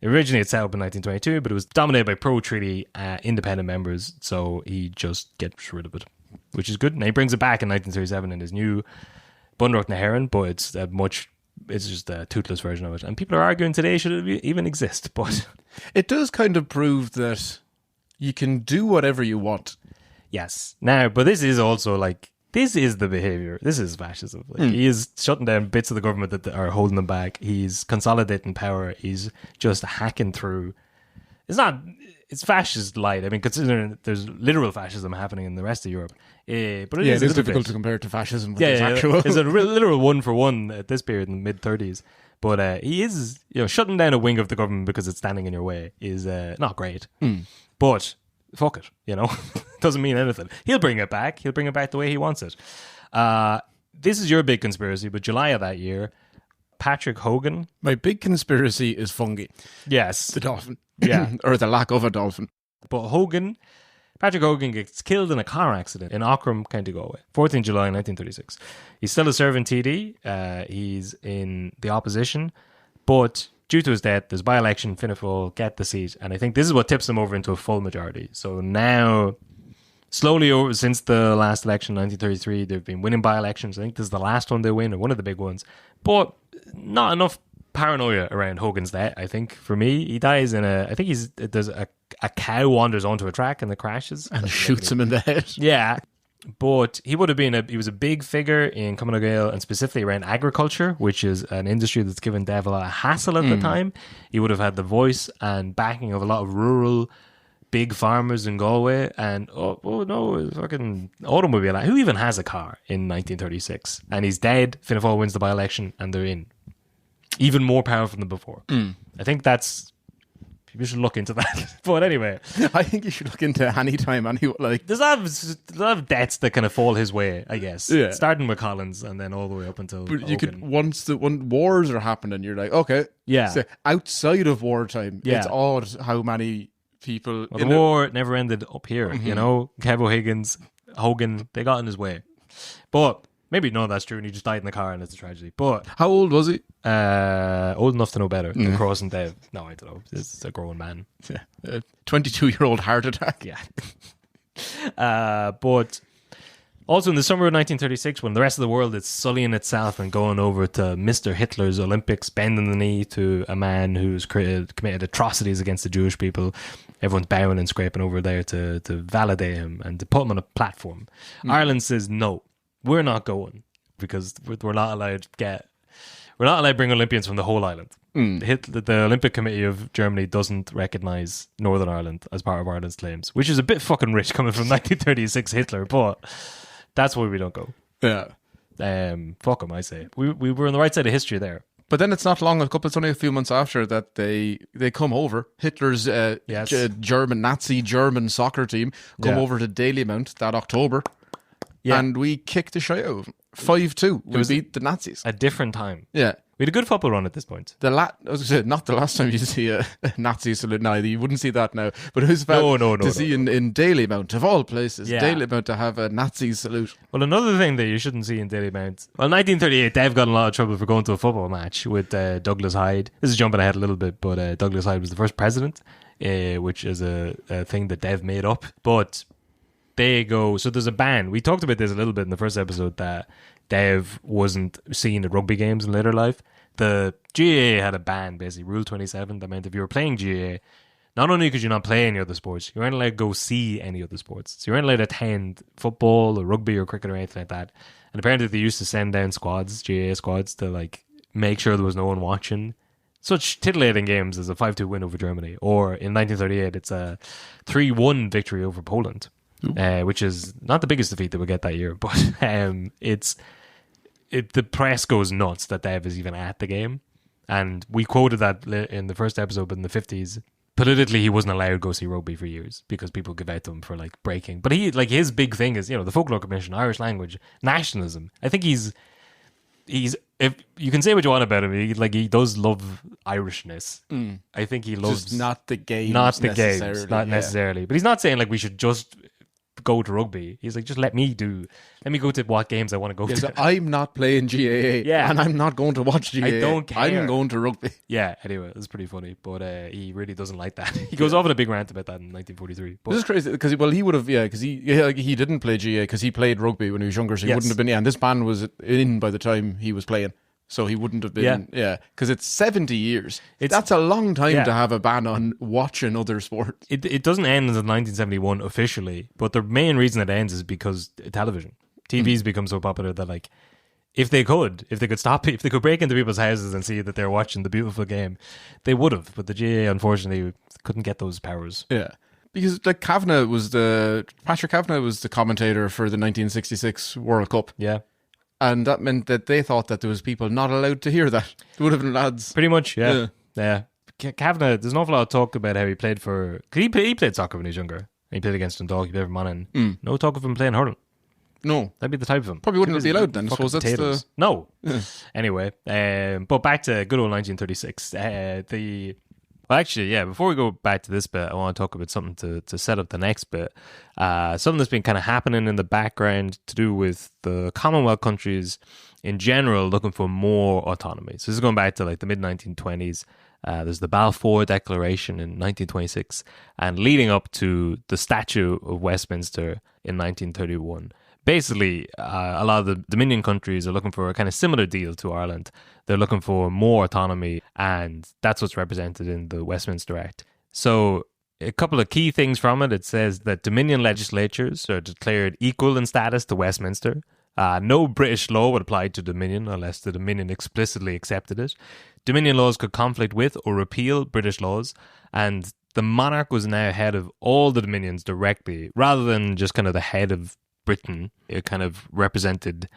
Originally it set up in 1922, but it was dominated by pro-treaty independent members, so he just gets rid of it, which is good. And he brings it back in 1937 in his new Bundoch na HÉireann, but it's just a toothless version of it. And people are arguing today should it even exist, but... It does kind of prove that you can do whatever you want. Yes. Now, but this is also like... This is the behaviour. This is fascism. He is shutting down bits of the government that are holding him back. He's consolidating power. He's just hacking through. It's fascist light. I mean, considering there's literal fascism happening in the rest of Europe. But it is difficult to compare to fascism. With actual. It's a literal 1-for-1 at this period in the mid-30s. But he is, shutting down a wing of the government because it's standing in your way is not great. But... fuck it, doesn't mean anything. He'll bring it back the way he wants it. This is your big conspiracy, but July of that year, Patrick Hogan. My big conspiracy is fungi. Yes. The dolphin. Yeah. Or the lack of a dolphin. But Patrick Hogan gets killed in a car accident in Aughrim, County Galway, 14th July 1936. He's still a serving TD. He's in the opposition, but... due to his death, there's by-election, Fianna Fail get the seat, and I think this is what tips him over into a full majority. So now, slowly over since the last election, 1933, they've been winning by-elections. I think this is the last one they win, or one of the big ones. But not enough paranoia around Hogan's death, I think, for me. He dies in there's a cow wanders onto a track and it crashes. And shoots him in the head. Yeah. But he would have been he was a big figure in Cumann Gael and specifically around agriculture, which is an industry that's given Dev a lot of hassle at the time. He would have had the voice and backing of a lot of rural big farmers in Galway. And fucking automobile. Who even has a car in 1936? And he's dead. Fianna Fáil wins the by-election and they're in. Even more powerful than before. I think that's... We should look into that. But anyway, I think you should look into any time. There's a lot of debts that kind of fall his way, I guess. Yeah. Starting with Collins and then all the way up until. But you could when wars are happening, you're like, okay, yeah. So outside of wartime, it's odd how many people. Well, the war never ended up here. Kev O'Higgins, Hogan, they got in his way, but. Maybe none of that's true and he just died in the car and it's a tragedy. But how old was he? Old enough to know better than Cross and Dev. No, I don't know. It's a grown man. Yeah. 22-year-old heart attack. Yeah. But also in the summer of 1936, when the rest of the world is sullying itself and going over to Mr. Hitler's Olympics, bending the knee to a man who's committed atrocities against the Jewish people, everyone's bowing and scraping over there to validate him and to put him on a platform. Ireland says no. We're not going because we're not allowed to bring Olympians from the whole island. The Olympic Committee of Germany doesn't recognise Northern Ireland as part of Ireland's claims, which is a bit fucking rich coming from 1936 Hitler, but that's why we don't go. Yeah. Fuck them, I say. We were on the right side of history there. But then it's not long, it's only a few months after that they come over. Hitler's Nazi German soccer team come over to Dalymount that October. Yeah. And we kicked the shit out of them. 5-2. We beat the Nazis. A different time. Yeah. We had a good football run at this point. I was going to say, not the last time you see a Nazi salute. No, you wouldn't see that now. But it was fun to see in Dalymount, of all places, Dalymount to have a Nazi salute. Well, another thing that you shouldn't see in Dalymount. Well, 1938, Dev got in a lot of trouble for going to a football match with Douglas Hyde. This is jumping ahead a little bit, but Douglas Hyde was the first president, which is a thing that Dev made up. But... they go, so there's a ban. We talked about this a little bit in the first episode that Dev wasn't seen at rugby games in later life. The GAA had a ban, basically, Rule 27, that meant if you were playing GAA, not only could you not play any other sports, you weren't allowed to go see any other sports. So you weren't allowed to attend football or rugby or cricket or anything like that. And apparently they used to send down squads, GAA squads, to like make sure there was no one watching. Such titillating games as a 5-2 win over Germany, or in 1938 it's a 3-1 victory over Poland, which is not the biggest defeat that we get that year, but the press goes nuts that Dev is even at the game. And we quoted that in the first episode, but in the 50s, politically he wasn't allowed to go see rugby for years because people give out to him for like breaking. But he, like, his big thing is, the Folklore Commission, Irish language, nationalism. I think he's if you can say what you want about him, he does love Irishness. I think he loves just not the games, not necessarily. But he's not saying like we should just go to rugby. He's like, just let me go to what games I want to go to. So I'm not playing GAA, and I'm not going to watch GAA. I don't care. I'm going to rugby. Yeah, anyway, it's pretty funny, but he really doesn't like that. He goes off on a big rant about that in 1943. But this is crazy because he would have, because he didn't play GAA because he played rugby when he was younger, so he wouldn't have been. Yeah, and this ban was in by the time he was playing. So he wouldn't have been, because it's 70 years. That's a long time to have a ban on watching other sports. It doesn't end until 1971 officially, but the main reason it ends is because television. TV's become so popular that, like, if they could break into people's houses and see that they're watching the beautiful game, they would have. But the GAA, unfortunately, couldn't get those powers. Yeah. Because, like, Patrick Kavanagh was the commentator for the 1966 World Cup. Yeah. And that meant that they thought that there was people not allowed to hear that. There would have been lads. Pretty much, yeah. Kavanagh, there's an awful lot of talk about how he played for... He played soccer when he was younger. He played against Dundalk, he played for Monaghan. No talk of him playing hurling. No. That'd be the type of him. Probably wouldn't be allowed then, I suppose. That's potatoes. No. Anyway, but back to good old 1936. Well, actually, before we go back to this bit, I want to talk about something to set up the next bit. Something that's been kind of happening in the background to do with the Commonwealth countries in general looking for more autonomy. So this is going back to like the mid-1920s. There's the Balfour Declaration in 1926 and leading up to the Statute of Westminster in 1931. Basically, a lot of the Dominion countries are looking for a kind of similar deal to Ireland. They're looking for more autonomy, and that's what's represented in the Westminster Act. So a couple of key things from it. It says that Dominion legislatures are declared equal in status to Westminster. No British law would apply to Dominion unless the Dominion explicitly accepted it. Dominion laws could conflict with or repeal British laws, and the monarch was now head of all the Dominions directly, rather than just kind of the head of Britain. It kind of represented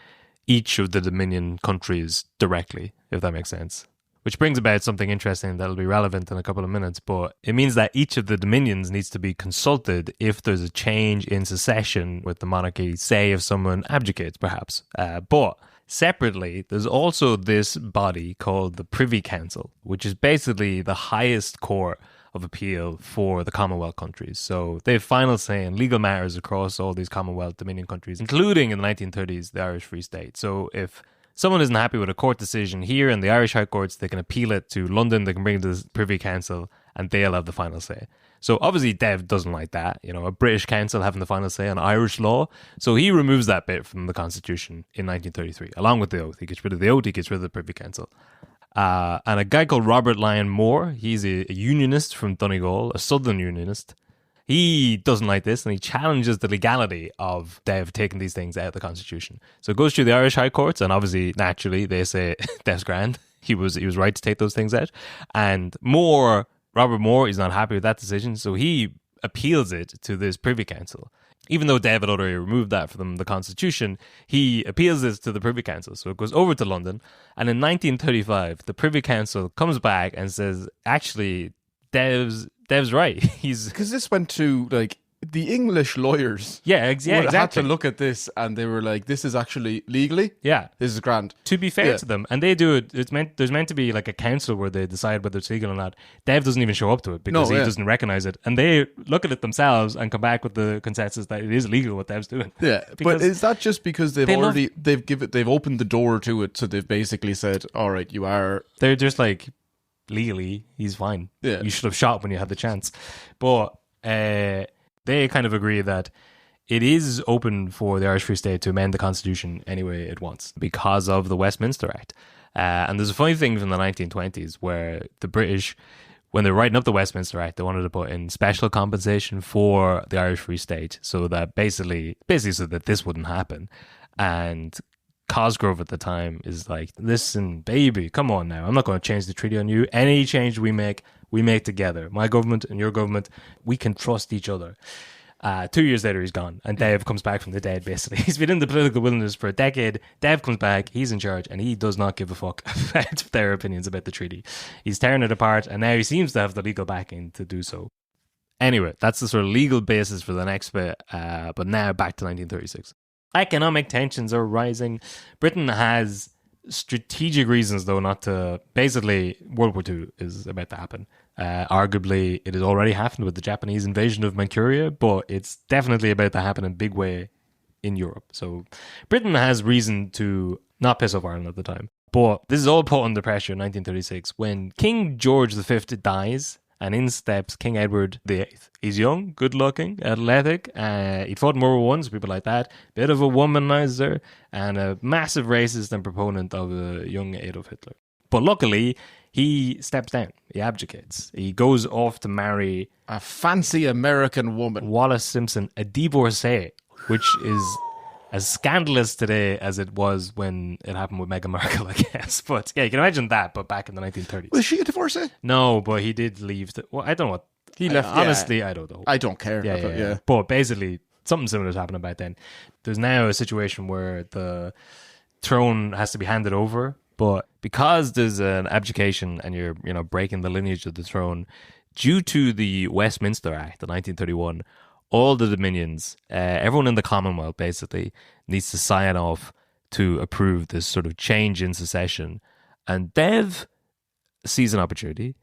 each of the Dominion countries directly, if that makes sense. Which brings about something interesting that'll be relevant in a couple of minutes, but it means that each of the Dominions needs to be consulted if there's a change in succession with the monarchy, say if someone abdicates perhaps. But separately, there's also this body called the Privy Council, which is basically the highest court of appeal for the Commonwealth countries. So they have final say in legal matters across all these Commonwealth Dominion countries, including in the 1930s, the Irish Free State. So if someone isn't happy with a court decision here in the Irish High Courts, they can appeal it to London, they can bring it to the Privy Council, and they'll have the final say. So obviously Dev doesn't like that, a British council having the final say on Irish law. So he removes that bit from the Constitution in 1933, along with the oath. He gets rid of the oath, he gets rid of the Privy Council. And a guy called Robert Lyon Moore, he's a unionist from Donegal, a southern unionist. He doesn't like this, and he challenges the legality of Dev taking these things out of the Constitution. So it goes through the Irish High Courts, and obviously, naturally, they say Dev's grand. He was right to take those things out. And Robert Moore is not happy with that decision, so he appeals it to this Privy Council. Even though Dev had already removed that from the Constitution, he appeals this to the Privy Council. So it goes over to London. And in 1935, the Privy Council comes back and says, actually, Dev's right. Because this went to, like, the English lawyers. Yeah, exactly. Had to look at this and they were like, this is actually legally. Yeah. This is grand. To be fair to them. And they do it. There's meant to be like a council where they decide whether it's legal or not. Dev doesn't even show up to it because he doesn't recognize it. And they look at it themselves and come back with the consensus that it is legal what Dev's doing. Yeah. But is that just because they've opened the door to it, so they've basically said, all right, you are... They're just like, legally, he's fine. Yeah. You should have shot when you had the chance. But they kind of agree that it is open for the Irish Free State to amend the Constitution any way it wants because of the Westminster Act. And there's a funny thing from the 1920s where the British when they were writing up the Westminster Act, they wanted to put in special compensation for the Irish Free State, so that basically so that this wouldn't happen. And Cosgrove at the time is like, listen, baby, come on now. I'm not going to change the treaty on you. Any change we make together. My government and your government, we can trust each other. 2 years later, he's gone, and Dev comes back from the dead, basically. He's been in the political wilderness for a decade. Dev comes back, he's in charge, and he does not give a fuck about their opinions about the treaty. He's tearing it apart, and now he seems to have the legal backing to do so. Anyway, that's the sort of legal basis for the next bit, but now back to 1936. Economic tensions are rising. Britain has strategic reasons, though, not to... Basically, World War II is about to happen. Arguably, it has already happened with the Japanese invasion of Manchuria, but it's definitely about to happen in a big way in Europe. So Britain has reason to not piss off Ireland at the time. But this is all put under pressure in 1936 when King George V dies, and in steps King Edward VIII. He's young, good-looking, athletic. He'd fought in World War I, so people like that. Bit of a womanizer and a massive racist and proponent of a young Adolf Hitler. But luckily, he steps down. He abdicates. He goes off to marry a fancy American woman, Wallis Simpson, a divorcee, which is as scandalous today as it was when it happened with Meghan Markle, I guess. But yeah, you can imagine that, but back in the 1930s. Was she a divorcee? No, but he did leave. Well, I don't know what. He left. Honestly, I don't know. I don't care. Yeah. But basically, something similar is happening back then. There's now a situation where the throne has to be handed over, but because there's an abdication and you're breaking the lineage of the throne, due to the Westminster Act of 1931, all the dominions, everyone in the Commonwealth basically needs to sign off to approve this sort of change in succession. And Dev sees an opportunity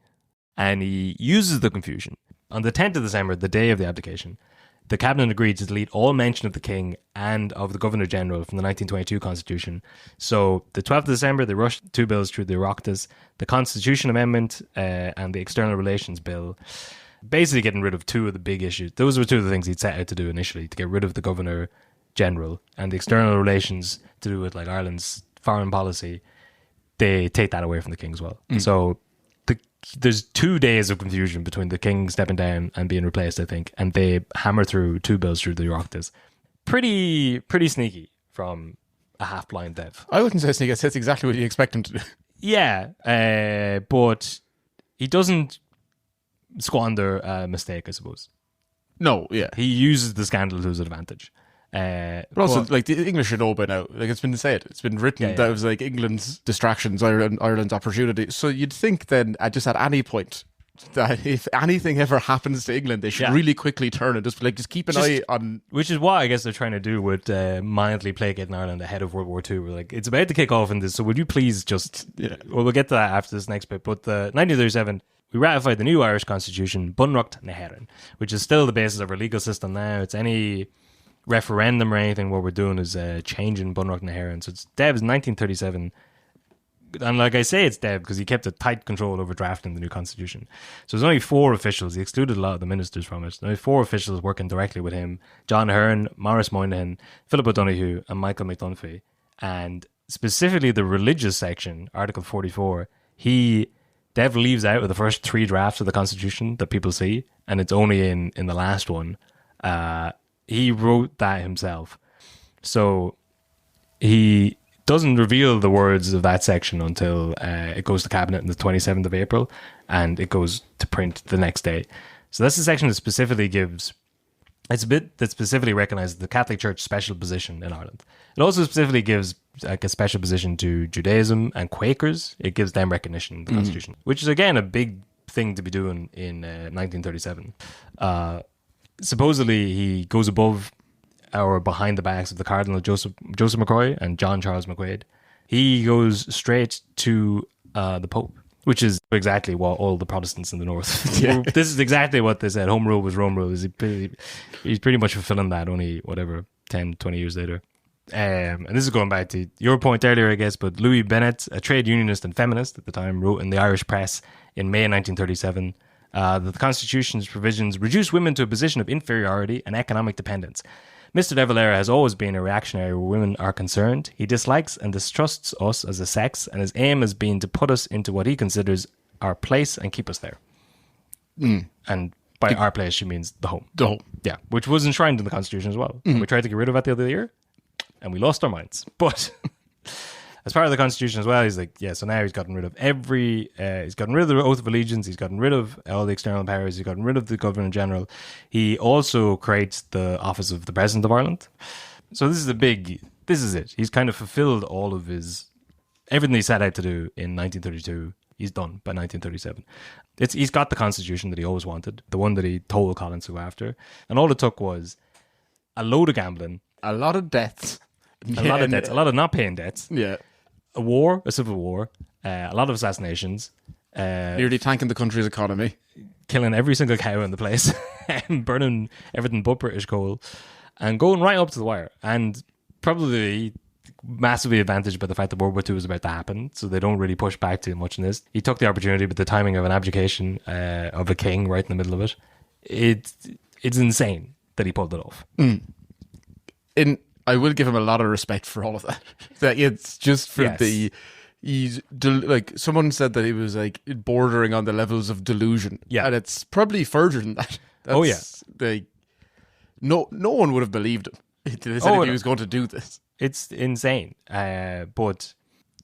and he uses the confusion. On the 10th of December, the day of the abdication, the cabinet agreed to delete all mention of the king and of the Governor General from the 1922 Constitution. So the 12th of December, they rushed 2 bills through the Oireachtas, the Constitution Amendment and the External Relations Bill, basically getting rid of 2 of the big issues. Those were 2 of the things he'd set out to do initially, to get rid of the Governor General, and the External Relations to do with like Ireland's foreign policy. They take that away from the king as well. So there's 2 days of confusion between the king stepping down and being replaced, I think, and they hammer through 2 bills through the Oireachtas. Pretty sneaky from a half-blind Dev. I wouldn't say sneaky. That's exactly what you expect him to do. Yeah, but he doesn't squander a mistake, I suppose. No, yeah. He uses the scandal to his advantage. But also, like, the English should know by now. Like, it's been said, it's been written that it was like England's distractions, Ireland's opportunity. So you'd think then, just at any point, that if anything ever happens to England, they should really quickly turn and just keep an eye on. Which is what I guess they're trying to do with mildly placating Ireland ahead of World War II. We're like, it's about to kick off in this, so would you please just. Well, we'll get to that after this next bit. But the 1937. We ratified the new Irish Constitution, Bunrucht na hÉireann, which is still the basis of our legal system now. It's any referendum or anything, what we're doing is changing Bunrucht na hÉireann. So it's Dev's 1937. And like I say, it's Dev because he kept a tight control over drafting the new constitution. So there's only 4 officials. He excluded a lot of the ministers from it. There's only 4 officials working directly with him. John Hearn, Maurice Moynihan, Philip O'Donoghue, and Michael McDunphy. And specifically the religious section, Article 44, Dev leaves out of the first 3 drafts of the Constitution that people see, and it's only in the last one. He wrote that himself. So he doesn't reveal the words of that section until it goes to Cabinet on the 27th of April, and it goes to print the next day. So that's the section that specifically gives... It's a bit that specifically recognizes the Catholic Church's special position in Ireland. It also specifically gives like a special position to Judaism and Quakers. It gives them recognition in the Constitution, which is again a big thing to be doing in 1937. Supposedly, he goes above or behind the backs of the Cardinal Joseph McCroy and John Charles McQuaid. He goes straight to the Pope, which is exactly what all the Protestants in the North. This is exactly what they said. Home rule was Rome rule. He's pretty much fulfilling that only, 10, 20 years later. And this is going back to your point earlier, I guess, but Louis Bennett, a trade unionist and feminist at the time, wrote in the Irish press in May 1937 that the Constitution's provisions reduce women to a position of inferiority and economic dependence. Mr. de Valera has always been a reactionary where women are concerned. He dislikes and distrusts us as a sex, and his aim has been to put us into what he considers our place and keep us there. And by our place, she means the home. The home. Yeah, which was enshrined in the Constitution as well. And we tried to get rid of that the other year, and we lost our minds. But as part of the Constitution as well, he's like, so now he's gotten rid of he's gotten rid of the Oath of Allegiance, he's gotten rid of all the external powers, he's gotten rid of the Governor General. He also creates the office of the President of Ireland. So this is it. He's kind of fulfilled all of everything he set out to do in 1932. He's done by 1937. He's got the Constitution that he always wanted, the one that he told Collins to go after. And all it took was a load of gambling. A lot of debts. A lot of debts. A lot of not paying debts. Yeah. A civil war, a lot of assassinations. Nearly tanking the country's economy. Killing every single cow in the place. And burning everything but British coal. And going right up to the wire. And probably massively advantaged by the fact that World War II was about to happen, so they don't really push back too much in this. He took the opportunity, but the timing of an abdication of a king right in the middle of it, it's insane that he pulled it off. I will give him a lot of respect for all of that. That it's just for someone said that he was like bordering on the levels of delusion. Yeah, and it's probably further than that. No one would have believed him. They said if he was going to do this. It's insane. But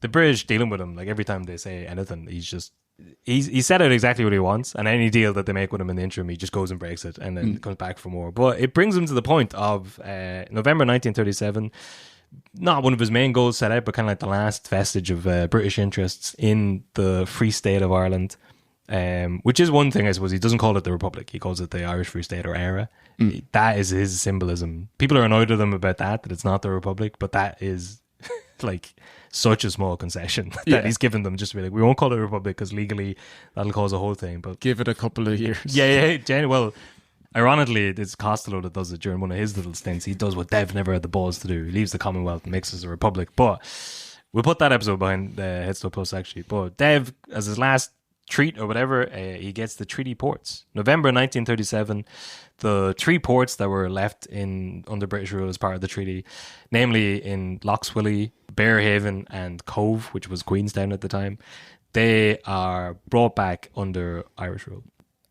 the British dealing with him, like every time they say anything, he's set out exactly what he wants, and any deal that they make with him in the interim, he just goes and breaks it and then comes back for more. But it brings him to the point of November 1937, not one of his main goals set out, but kind of like the last vestige of British interests in the Free State of Ireland. Which is one thing, I suppose. He doesn't call it the Republic. He calls it the Irish Free State or ERA. That is his symbolism. People are annoyed with him about that it's not the Republic, but that is like such a small concession that he's given them, just to be like, we won't call it a Republic because legally that'll cause a whole thing. But give it a couple of years. Well, ironically, it's Costello that does it during one of his little stints. He does what Dev never had the balls to do. He leaves the Commonwealth and makes us a Republic. But we'll put that episode behind the Headstone Plus, actually. But Dev, as his last treat or whatever, he gets the treaty ports. November 1937, the 3 ports that were left under British rule as part of the treaty, namely in Lough Swilly, Bearhaven and Cove, which was Queenstown at the time, they are brought back under Irish rule.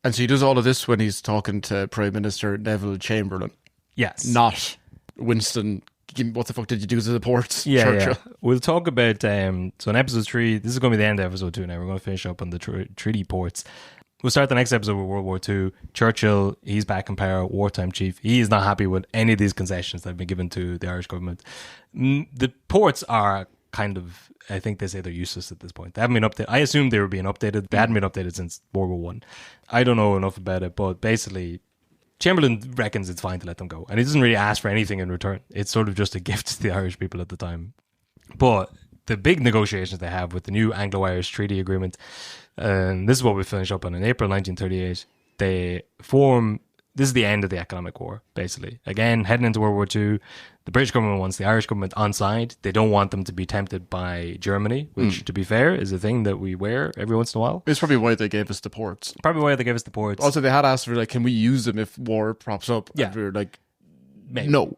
And so he does all of this when he's talking to Prime Minister Neville Chamberlain. Yes. Not Winston, what the fuck did you do to the ports? Churchill. Yeah. We'll talk about, so in episode 3, this is going to be the end of episode 2 now. We're going to finish up on the treaty ports. We'll start the next episode with World War II. Churchill, he's back in power, wartime chief. He is not happy with any of these concessions that have been given to the Irish government. The ports are kind of, I think they say they're useless at this point. They haven't been updated. I assume they were being updated. They hadn't been updated since World War I. I don't know enough about it, but basically, Chamberlain reckons it's fine to let them go. And he doesn't really ask for anything in return. It's sort of just a gift to the Irish people at the time. But the big negotiations they have with the new Anglo-Irish Treaty Agreement, and this is what we finish up on in April 1938, this is the end of the economic war, basically. Again, heading into World War II, the British government wants the Irish government on side. They don't want them to be tempted by Germany, which, to be fair, is a thing that we wear every once in a while. It's probably why they gave us the ports. Also, they had asked for, like, can we use them if war props up? Yeah. And we were like, maybe. No.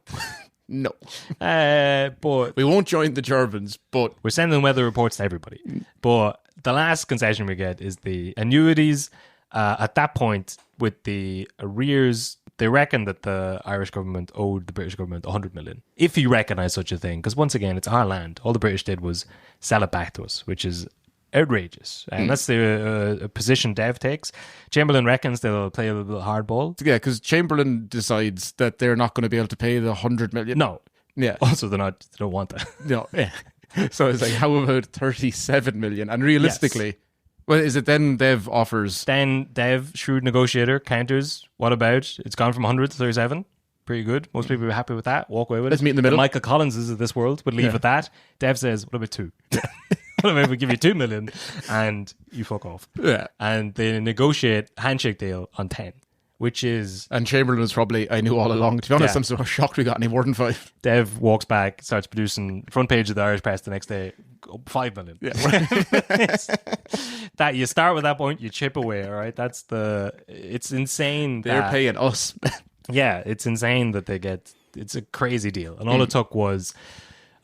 No. But we won't join the Germans, but we're sending weather reports to everybody. But the last concession we get is the annuities. At that point, with the arrears, they reckon that the Irish government owed the British government 100 million. If you recognise such a thing, because once again, it's our land. All the British did was sell it back to us, which is outrageous. And that's the position Dev takes. Chamberlain reckons they'll play a little hardball. Yeah, because Chamberlain decides that they're not going to be able to pay the 100 million. No. Yeah. Also, they don't want that. No. Yeah. So it's like, how about 37 million? And realistically... Yes. Well, is it then Dev offers... Then Dev, shrewd negotiator, counters. What about? It's gone from 100 to 37. Pretty good. Most people are happy with that. Walk away with it. Let's meet in the middle. The Michael Collinses of this world would leave with that. Dev says, what about 2? What about if we give you 2 million and you fuck off? Yeah. And they negotiate handshake deal on 10, which is... And Chamberlain was probably, I knew all along. To be honest, I'm so shocked we got any more than 5. Dev walks back, starts producing front page of the Irish press the next day. 5 million. Yeah. That you start with that point, you chip away. All right, it's insane. They're paying us. Yeah, it's insane that they get. It's a crazy deal, and all it took was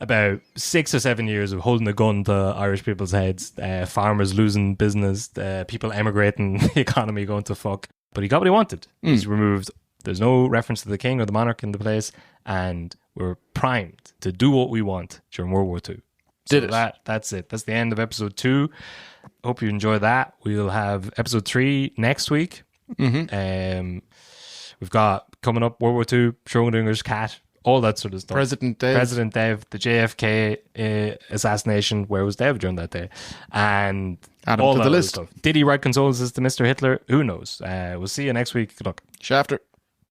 about 6 or 7 years of holding a gun to Irish people's heads, farmers losing business, people emigrating, the economy going to fuck. But he got what he wanted. He's removed. There's no reference to the king or the monarch in the place, and we're primed to do what we want during World War II. That's it. That's the end of episode 2. Hope you enjoy that. We'll have episode 3 next week. We've got coming up World War II, Schrodinger's cat, all that sort of stuff. President Dev, the JFK assassination. Where was Dev during that day? And add him all to that the list. Stuff. Did he write condolences to Mr. Hitler? Who knows? We'll see you next week. Good luck. Shafter.